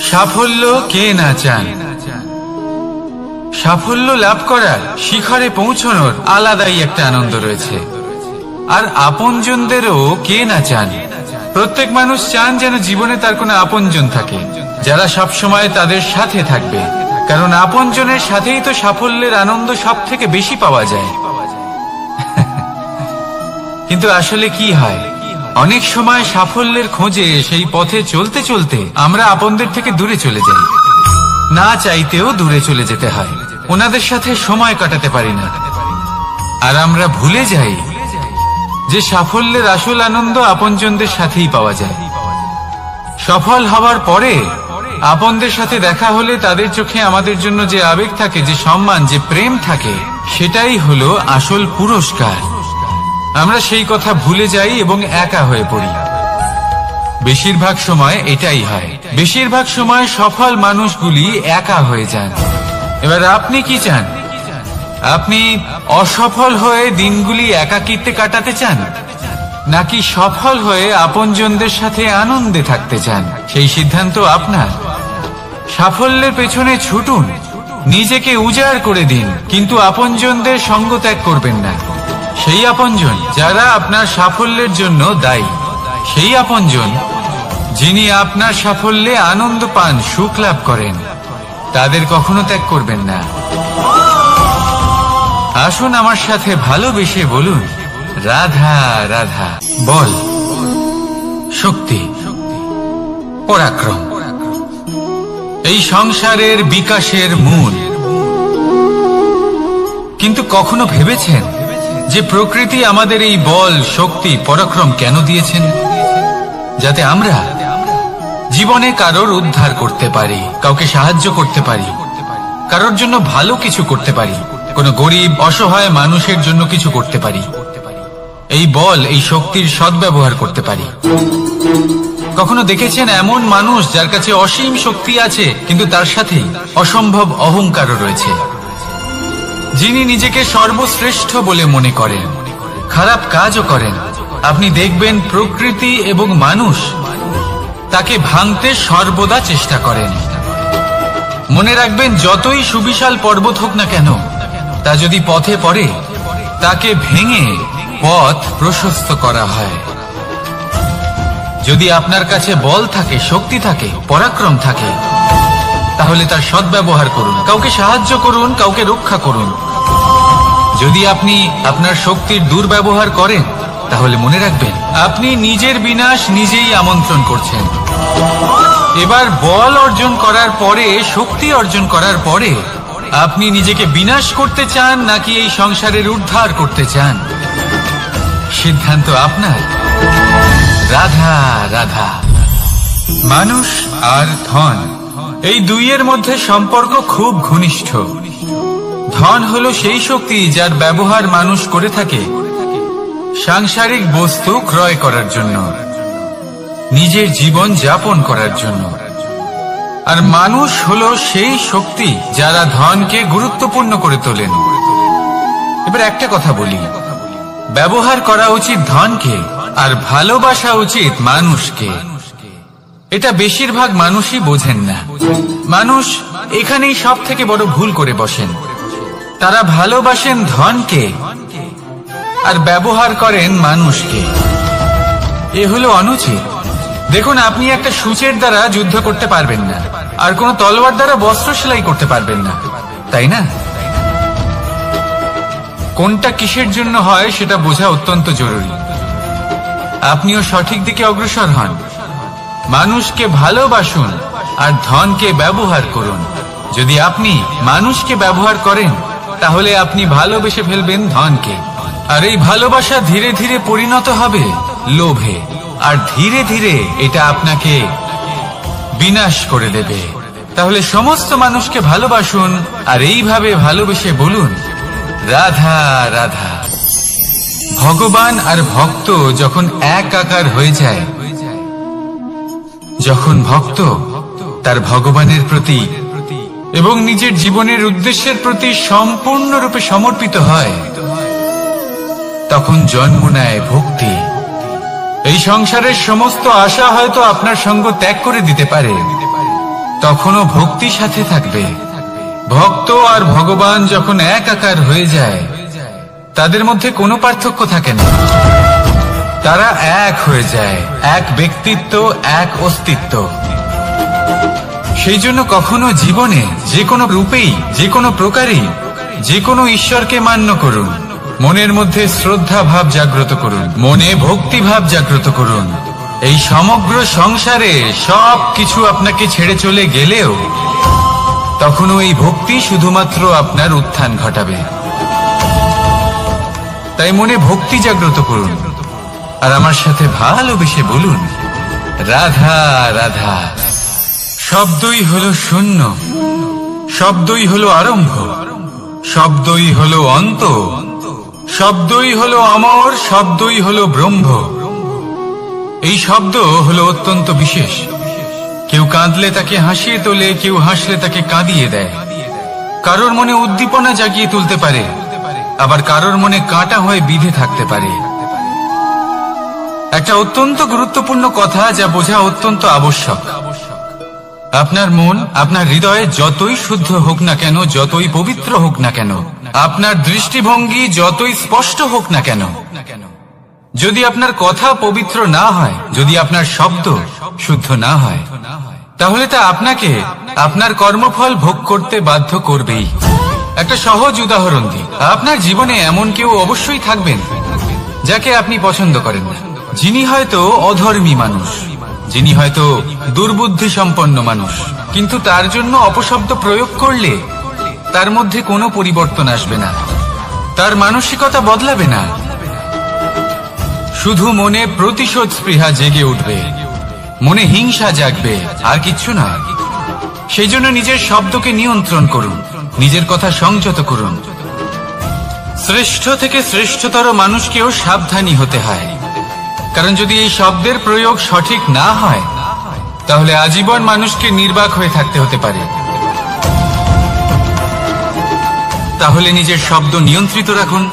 সাফল্য কে না চান? সাফল্য লাভ করার, শিখরে পৌঁছানোর আলাদাই একটা আনন্দ রয়েছে। আর আপনজনদেরও কে না চান? প্রত্যেক মানুষ চান যেন জীবনে তার কোনো আপনজন থাকে, যারা সবসময় তাদের সাথে থাকবে। কারণ আপনজনের সাথেই তো সাফল্যের আনন্দ সব থেকে বেশি পাওয়া যায়। কিন্তু আসলে কি হয়, অনেক সময় সাফল্যের খোঁজে সেই পথে চলতে চলতে আমরা আপনদের থেকে দূরে চলে যাই। না চাইতেও দূরে চলে যেতে হয়, ওনাদের সাথে সময় কাটাতে পারি না। আর আমরা ভুলে যাই যে সাফল্যের আসল আনন্দ আপনজনদের সাথেই পাওয়া যায়। সফল হওয়ার পরে আপনদের সাথে দেখা হলে তাদের চোখে আমাদের জন্য যে আবেগ থাকে, যে সম্মান, যে প্রেম থাকে, সেটাই হলো আসল পুরস্কার। আমরা সেই কথা ভুলে যাই এবং একা হয়ে পড়ি। বেশিরভাগ সময় এটাই হয়। বেশিরভাগ সময় সফল মানুষগুলি একা হয়ে যান। এবার আপনি কি চান? আপনি অসফল হয়ে দিনগুলি একাকিত্বে কাটাতে চান, নাকি সফল হয়ে আপনজনদের সাথে আনন্দে থাকতে চান? সেই সিদ্ধান্ত আপনার। সাফল্যের পেছনে ছুটুন, নিজেকে উজাড় করে দিন, কিন্তু আপনজনদের সঙ্গ ত্যাগ করবেন না। সেই আপনজন যারা আপনার সাফল্যের জন্য দায়ী, সেই আপনজন যিনি আপনার সাফল্যে আনন্দ পান, সুখ লাভ করেন, তাদের কখনো ত্যাগ করবেন না। আসুন আমার সাথে ভালোবেসে বলুন, রাধা রাধা। বল, শক্তি, পরাক্রম এই সংসারের বিকাশের মূল। কিন্তু কখনো ভেবেছেন যে প্রকৃতি আমাদের এই বল, শক্তি, পরাক্রম কেন দিয়েছেন? যাতে আমরা জীবনে কারোর উদ্ধার করতে পারি, কাউকে সাহায্য করতে পারি, কারোর জন্য ভালো কিছু করতে পারি, কোনো গরিব অসহায় মানুষের জন্য কিছু করতে পারি। এই বল, এই শক্তির সদ্ব্যবহার করতে পারি। কখনো দেখেছেন এমন মানুষ যার কাছে অসীম শক্তি আছে, কিন্তু তার সাথে অসম্ভব অহংকারও রয়েছে, যিনি নিজেকে সর্বশ্রেষ্ঠ বলে মনে করেন, খারাপ কাজও করেন। আপনি দেখবেন প্রকৃতি এবং মানুষ তাকে ভাঙতে সর্বদা চেষ্টা করেন। মনে রাখবেন, যতই সুবিশাল পর্বত হোক না কেন, তা যদি পথে পড়ে, তাকে ভেঙে পথ প্রশস্ত করা হয়। যদি আপনার কাছে বল থাকে, শক্তি থাকে, পরাক্রম থাকে, তাহলে তার সদ্ব্যবহার করুন, কাউকে সাহায্য করুন, কাউকে রক্ষা করুন। যদি আপনি আপনার শক্তির দুর্ব্যবহার করেন, তাহলে মনে রাখবেন আপনি নিজের বিনাশ নিজেই আমন্ত্রণ করছেন। এবার বল অর্জন করার পরে, শক্তি অর্জন করার পরে আপনি নিজেকে বিনাশ করতে চান নাকি এই সংসারের উদ্ধার করতে চান? সিদ্ধান্ত আপনার। রাধা রাধা। মানুষ আর ধন, এই দুইয়ের মধ্যে সম্পর্ক খুব ঘনিষ্ঠ। ধন হলো সেই শক্তি যার ব্যবহার মানুষ করে থাকে সাংসারিক বস্তু ক্রয় করার জন্য, নিজের জীবন যাপন করার জন্য। আর মানুষ হলো সেই শক্তি যারা ধনকে গুরুত্বপূর্ণ করে তোলেন। এবার একটা কথা বলি, ব্যবহার করা উচিত ধনকে আর ভালোবাসা উচিত মানুষকে। এটা বেশিরভাগ মানুষই বোঝেন না। মানুষ এখানেই সব থেকে বড় ভুল করে বসেন। তারা ভালোবাসেন ধনকে আর ব্যবহার করেন মানুষকে। এ হলো অনুচিত। দেখুন, আপনি একটা সূচের দ্বারা যুদ্ধ করতে পারবেন না, আর কোন তলোয়ার দ্বারা বস্ত্র সেলাই করতে পারবেন না, তাই না? কোনটা কিসের জন্য হয় সেটা বোঝা অত্যন্ত জরুরি। আপনিও সঠিক দিকে অগ্রসর হন। মানুষকে ভালোবাসুন আর ধনকে ব্যবহার করুন। যদি আপনি মানুষকে ব্যবহার করেন, তাহলে আপনি ভালোবেসে ফেলবেন ধনকে। আর এই ভালোবাসা ধীরে ধীরে পরিণত হবে লোভে, আর ধীরে ধীরে এটা আপনাকে বিনাশ করে দেবে। তাহলে সমস্ত মানুষকে ভালোবাসুন আর এইভাবে ভালোবেসে বলুন, রাধা রাধা। ভগবান আর ভক্ত যখন এক আকার হয়ে যায়, যখন ভক্ত তার ভগবানের প্রতি এবং নিজের জীবনের উদ্দেশ্যের প্রতি সম্পূর্ণরূপে সমর্পিত হয়, তখন জন্ম নেয় ভক্তি। এই সংসারের সমস্ত আশা হয়তো আপনার সঙ্গ ত্যাগ করে দিতে পারে, তখনও ভক্তি সাথে থাকবে। ভক্ত আর ভগবান যখন একাকার হয়ে যায়, তাদের মধ্যে কোনো পার্থক্য থাকে না। তারা এক হয়ে যায়, এক ব্যক্তিত্ব, এক অস্তিত্ব। সেই জন্য কখনো জীবনে যে কোনো রূপেই, যে কোনো প্রকারেই, যে কোনো ঈশ্বরকে মান্য করুন। মনের মধ্যে শ্রদ্ধা ভাব জাগ্রত করুন, মনে ভক্তি ভাব জাগ্রত করুন। এই সমগ্র সংসারে সব কিছু আপনাকে ছেড়ে চলে গেলেও তখনও এই ভক্তি শুধুমাত্র আপনার উত্থান ঘটাবে। তাই মনে ভক্তি জাগ্রত করুন আর আমার সাথে ভালোবেসে বলুন, রাধা রাধা। শব্দই হলো শূন্য, শব্দই হলো আরম্ভ, শব্দই হলো অন্ত, শব্দই হলো অমর, শব্দই হলো ব্রহ্ম। এই শব্দ হলো অত্যন্ত বিশেষ। কেউ কাঁদলে তাকে হাসিয়ে তোলে, কেউ হাসলে তাকে কাঁদিয়ে দেয়। কারোর মনে উদ্দীপনা জাগিয়ে তুলতে পারে, আবার কারোর মনে কাঁটা হয়ে বিঁধে থাকতে পারে। একটা অত্যন্ত গুরুত্বপূর্ণ কথা, যা বোঝা অত্যন্ত আবশ্যক। আপনার মন, আপনার হৃদয়ে যতই শুদ্ধ হোক না কেন, যতই পবিত্র হোক না কেন, আপনার দৃষ্টিভঙ্গি যতই স্পষ্ট হোক না কেন, যদি আপনার কথা পবিত্র না হয়, যদি আপনার শব্দ শুদ্ধ না হয়, তাহলে তা আপনাকে আপনার কর্মফল ভোগ করতে বাধ্য করবেই। একটা সহজ উদাহরণ দিই। আপনার জীবনে এমন কেউ অবশ্যই থাকবেন যাকে আপনি পছন্দ করেন না, যিনি হয়তো অধর্মী মানুষ, যিনি হয়তো দুর্বুদ্ধি সম্পন্ন মানুষ, কিন্তু তার জন্য অপশব্দ প্রয়োগ করলে তার মধ্যে কোনো পরিবর্তন আসবে না, তার মানসিকতা বদলাবে না, শুধু মনে প্রতিশোধ স্পৃহা জেগে উঠবে, মনে হিংসা জাগবে, আর কিচ্ছু না। সেই জন্য নিজের শব্দকে নিয়ন্ত্রণ করুন, নিজের কথা সংযত করুন। শ্রেষ্ঠ থেকে শ্রেষ্ঠতর মানুষকেও সাবধানী হতে হয়, কারণ যদি এই শব্দের প্রয়োগ সঠিক না হয়, তাহলে আজীবন মানুষকে নির্বাক হয়ে থাকতে হতে পারে। তাহলে নিজের শব্দ নিয়ন্ত্রিত রাখুন,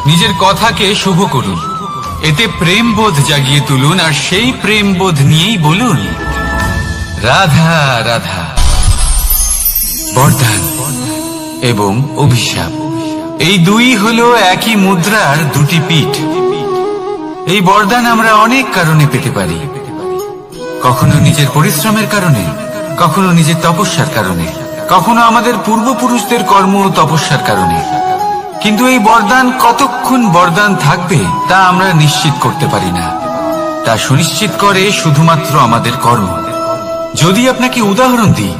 নিজের কথাকে শুভ করুন, এতে প্রেমবোধ জাগিয়ে তুলুন, আর সেই প্রেমবোধ নিয়েই বলুন, রাধা রাধা। বরদান এবং অভিশাপ, এই দুই হলো একই মুদ্রার দুটি পিঠ। এই বরদান আমরা অনেক কারণে পেতে পারি, কখনো নিজের পরিশ্রমের কারণে, কখনো নিজের তপস্যার কারণে, কখনো আমাদের পূর্বপুরুষদের কর্ম ও তপস্যার কারণে। কিন্তু এই বরদান কতক্ষণ বরদান থাকবে তা আমরা নিশ্চিত করতে পারি না, তা সুনিশ্চিত করে শুধুমাত্র আমাদের কর্ম। যদি আপনাকে উদাহরণ দিই,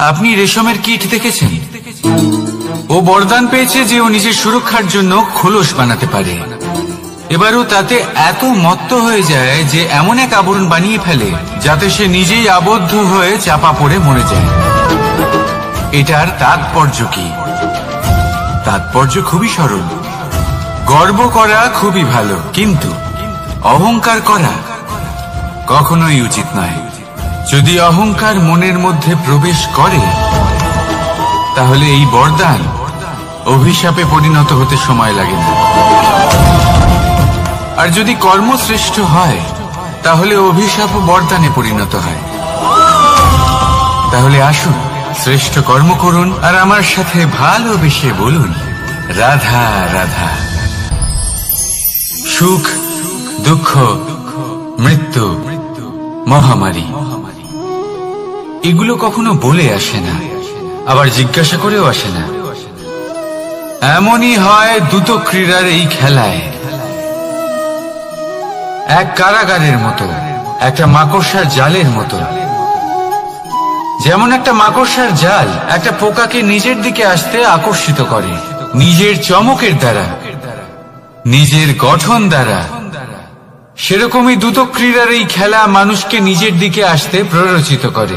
আপনি রেশমের কীট দেখেছেন? ও বরদান পেয়েছে যে ও নিজের সুরক্ষার জন্য খোলস বানাতে পারে। এবারও তাতে এত মত্ত হয়ে যায় যে এমন এক আবরণ বানিয়ে ফেলে যাতে সে নিজেই আবদ্ধ হয়ে চাপা পড়ে মরে যায়। এটার তাৎপর্য কি? তাৎপর্য খুবই সরল। গর্ব করা খুবই ভালো, কিন্তু অহংকার করা কখনোই উচিত নয়। যদি অহংকার মনের মধ্যে প্রবেশ করে, তাহলে এই বরদান অভিশাপে পরিণত হতে সময় লাগে না। আর যদি কর্মশ্রেষ্ঠ হয়, তাহলে অভিশাপ বরদানে পরিণত হয়। তাহলে আসুন, শ্রেষ্ঠ কর্ম করুন আর আমার সাথে ভালোবেসে বলুন, রাধা রাধা। সুখ, দুঃখ, মৃত্যু, মহামারী, এগুলো কখনো বলে আসে না, আবার জিজ্ঞাসা করেও আসে না। এমনই হয় দ্রুত ক্রীড়ার এই খেলায়। এক কারাগারের মতো, একটা মাকড়সার জালের মতো। যেমন একটা মাকড়সার জাল একটা পোকাকে নিজের দিকে আসতে আকর্ষিত করে, নিজের চমকের দ্বারা, নিজের গঠন দ্বারা। সেরকমই দ্রুত ক্রীড়ার এই খেলা মানুষকে নিজের দিকে আসতে প্ররোচিত করে।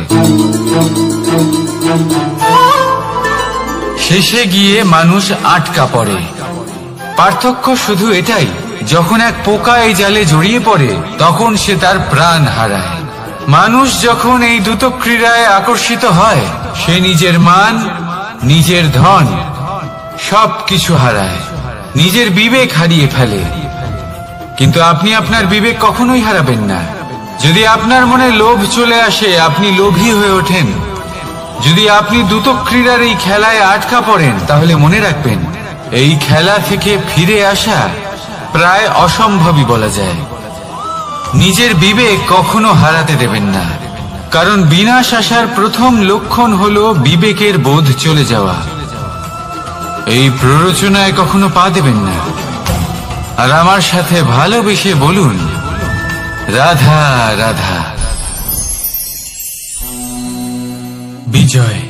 শেষে গিয়ে মানুষ আটকা পড়ে। পার্থক্য শুধু এটাই, যখন এক পোকা এই জালে জড়িয়ে পড়ে, তখন সে তার প্রাণ হারায়, মানুষ যখন এই দুটো ক্রীড়ায় আকর্ষিত হয়, সে নিজের মান, নিজের ধন সবকিছু হারায়, নিজের বিবেক হারিয়ে ফেলে। কিন্তু আপনি আপনার বিবেক কখনোই হারাবেন না। যদি আপনার মনে লোভ চলে আসে, আপনি লোভী হয়ে ওঠেন। যদি আপনি দুটো ক্রীড়ার এই খেলায় আটকা পড়েন, তাহলে মনে রাখবেন, এই খেলা থেকে ফিরে আসা প্রায় অসম্ভবই বলা যায়। নিজের বিবেক কখনো হারাতে দেবেন না, কারণ বিনাশ আসার প্রথম লক্ষণ হলো বিবেকের বোধ চলে যাওয়া। এই প্ররোচনায় কখনো পা দেবেন না। আর আমার সাথে ভালোবেসে বলুন, রাধা রাধা। বিজয়,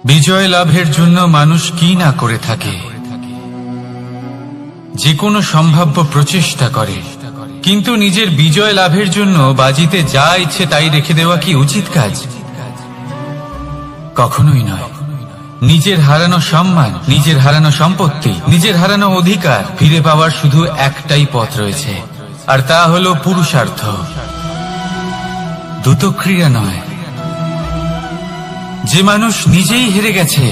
বিজয় লাভের জন্য মানুষ কি না করে থাকে, যে কোনো সম্ভাব্য প্রচেষ্টা করে। কিন্তু নিজের বিজয় লাভের জন্য বাজিতে যা ইচ্ছে তাই রেখে দেওয়া কি উচিত কাজ? কখনোই নয়। নিজের হারানো সম্মান, নিজের হারানো সম্পত্তি, নিজের হারানো অধিকার ফিরে পাওয়ার শুধু একটাই পথ রয়েছে, আর তা হলো পুরুষার্থ। দুটো ক্রীড়া নয়। যে মানুষ নিজেই হেরে গেছে,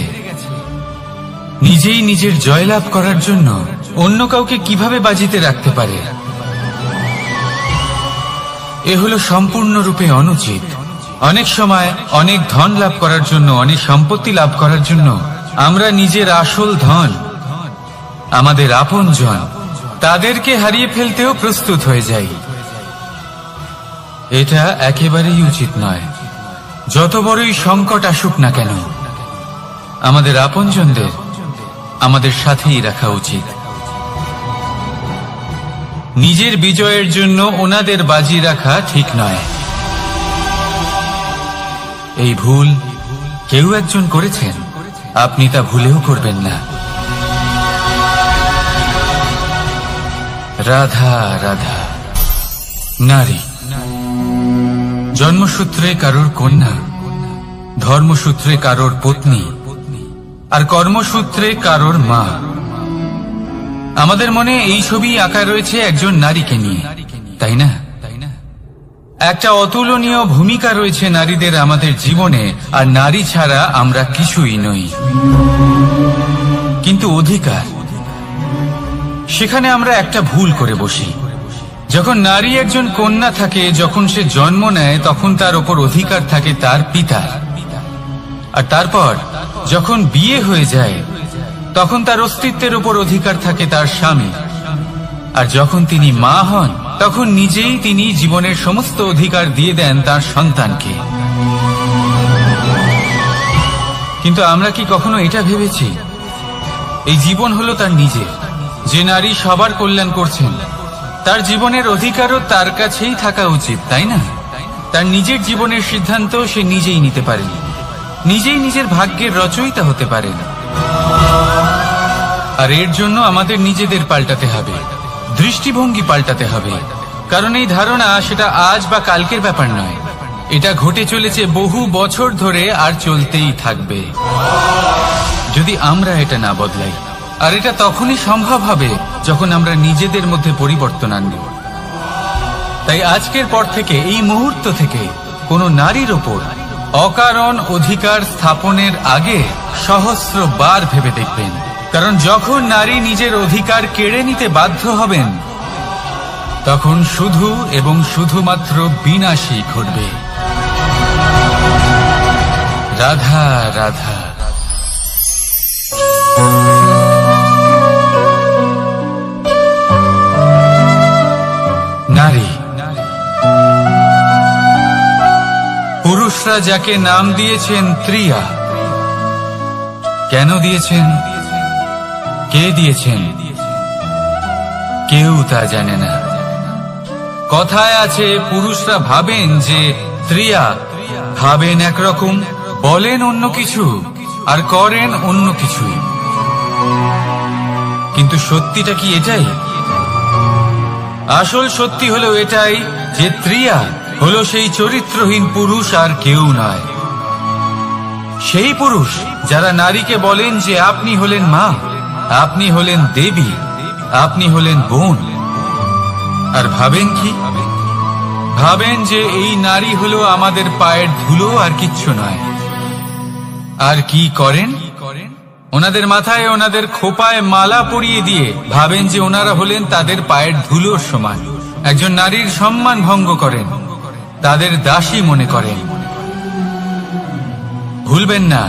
নিজেই নিজের জয়লাভ করার জন্য অন্য কাউকে কিভাবে বাজিতে রাখতে পারে? এ হলো সম্পূর্ণরূপে অনুচিত। অনেক সময় অনেক ধন লাভ করার জন্য, অনেক সম্পত্তি লাভ করার জন্য আমরা নিজের আসল ধন, আমাদের আপনজন, তাদেরকে হারিয়ে ফেলতেও প্রস্তুত হয়ে যাই। এটা একেবারেই উচিত নয়। যত বড়ই সংকট আসুক না কেন, আমাদের আপনজনদের আমাদের সাথেই রাখা উচিত। নিজের বিজয়ের জন্য ওনাদের বাজি রাখা ঠিক নয়। এই ভুল কেউ একজন করেছেন, আপনি তা ভুলেও করবেন না। রাধা রাধা। নারী জন্মসূত্রে কারোর কন্যা, ধর্মসূত্রে কারোর পত্নী, আর কর্মসূত্রে কারোর মা। আমাদের মনে এই ছবি আঁকা রয়েছে একজন নারীকে নিয়ে, তাই না? একটা অতুলনীয় ভূমিকা রয়েছে নারীদের আমাদের জীবনে, আর নারী ছাড়া আমরা কিছুই নই। কিন্তু অধিকার, সেখানে আমরা একটা ভুল করে বসি। যখন নারী একজন কন্যা থাকে, যখন সে জন্ম নেয়, তখন তার ওপর অধিকার থাকে তার পিতার। আর তারপর যখন বিয়ে হয়ে যায়, তখন তার অস্তিত্বের ওপর অধিকার থাকে তার স্বামী। আর যখন তিনি মা হন, তখন নিজেই তিনি জীবনের সমস্ত অধিকার দিয়ে দেন তার সন্তানকে। কিন্তু আমরা কি কখনো এটা ভেবেছি, এই জীবন হলো তার নিজের? যে নারী সবার কল্যাণ করছেন, তার জীবনের অধিকারও তার কাছেই থাকা উচিত, তাই না? তার নিজের জীবনের সিদ্ধান্ত সে নিজেই নিতে পারেন, নিজেই নিজের ভাগ্যের রচয়িতা হতে পারেন। আর এর জন্য আমাদের নিজেদের পাল্টাতে হবে, দৃষ্টিভঙ্গি পাল্টাতে হবে। কারণ এই ধারণা সেটা আজ বা কালকের ব্যাপার নয়, এটা ঘটে চলেছে বহু বছর ধরে, আর চলতেই থাকবে যদি আমরা এটা না বদলাই। আর এটা তখনই সম্ভব হবে যখন আমরা নিজেদের মধ্যে পরিবর্তন আনব। তাই আজকের পর থেকে, এই মুহূর্ত থেকে, কোনো নারীর ওপর অকারণ অধিকার স্থাপনের আগে সহস্রবার ভেবে দেখবেন। কারণ যখন নারী নিজের অধিকার কেড়ে নিতে বাধ্য হবেন, তখন শুধু এবং শুধুমাত্র বিনাশই ঘটবে। রাধা রাধা। নারী, পুরুষরা যাকে নাম দিয়েছেন ত্রিয়া, কেন দিয়েছেন, কে দিয়েছেন, কেউ তা জানে না। কথায় আছে, পুরুষরা ভাবেন যে ত্রিয়া, ভাবেন একরকম, বলেন অন্য কিছু, আর করেন অন্য কিছুই। কিন্তু সত্যিটা কি এটাই? আসল সত্যি হলো এটাই যে ত্রিয়া হলো সেই চরিত্রহীন পুরুষ, আর কেউ নয়। সেই পুরুষ যারা নারীকে বলেন যে আপনি হলেন মা, আপনি হলেন দেবী, আপনি হলেন বোন। আর ভাবেন কি? ভাবেন যে এই নারী হলো আমাদের পায়ের ধুলো আর কিচ্ছু নয়। আর কি করেন? ওনাদের মাথায় ওনাদের খোপায় মালা পরিয়ে দিয়ে ভাবেন যে ওনারা হলেন তাদের পায়ের ধুলোর সমান। একজন নারীর সম্মান ভঙ্গ করেন, তাদের দাসী মনে করেন। ভুলবেন না,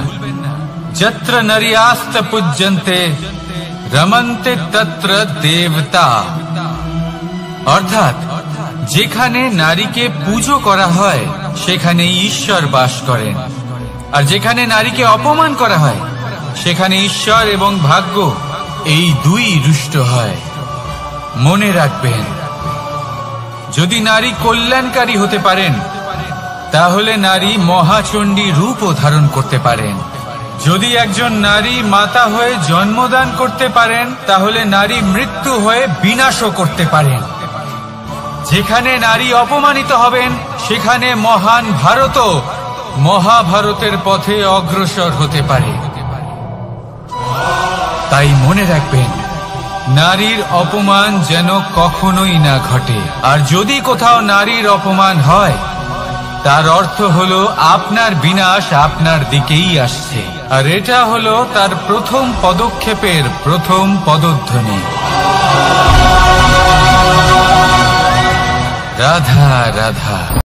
যত্র নারীয়াস্ত পূজ্যন্তে রমন্তে তত্র দেবতা। অর্থাৎ যেখানে নারীকে পুজো করা হয় সেখানে ঈশ্বর বাস করেন, আর যেখানে নারীকে অপমান করা হয় সেখানে ঈশ্বর এবং ভাগ্য এই দুই রুষ্ট হয়। মনে রাখবেন, যদি নারী কল্যাণকারী হতে পারেন তাহলে নারী মহাচণ্ডী রূপও ধারণ করতে পারেন। যদি একজন নারী মাতা হয়ে জন্মদান করতে পারেন তাহলে নারী মৃত্যু হয়ে বিনাশও করতে পারেন। যেখানে নারী অপমানিত হবেন সেখানে মহান ভারতও মহাভারতের পথে অগ্রসর হতে পারে। তাই মনে রাখবেন, নারীর অপমান যেন কখনোই না ঘটে। আর যদি কোথাও নারীর অপমান হয় তার অর্থ হলো আপনার বিনাশ আপনার দিকেই আসছে, আর এটা হলো তার প্রথম পদক্ষেপের প্রথম পদধ্বনি। রাধা রাধা।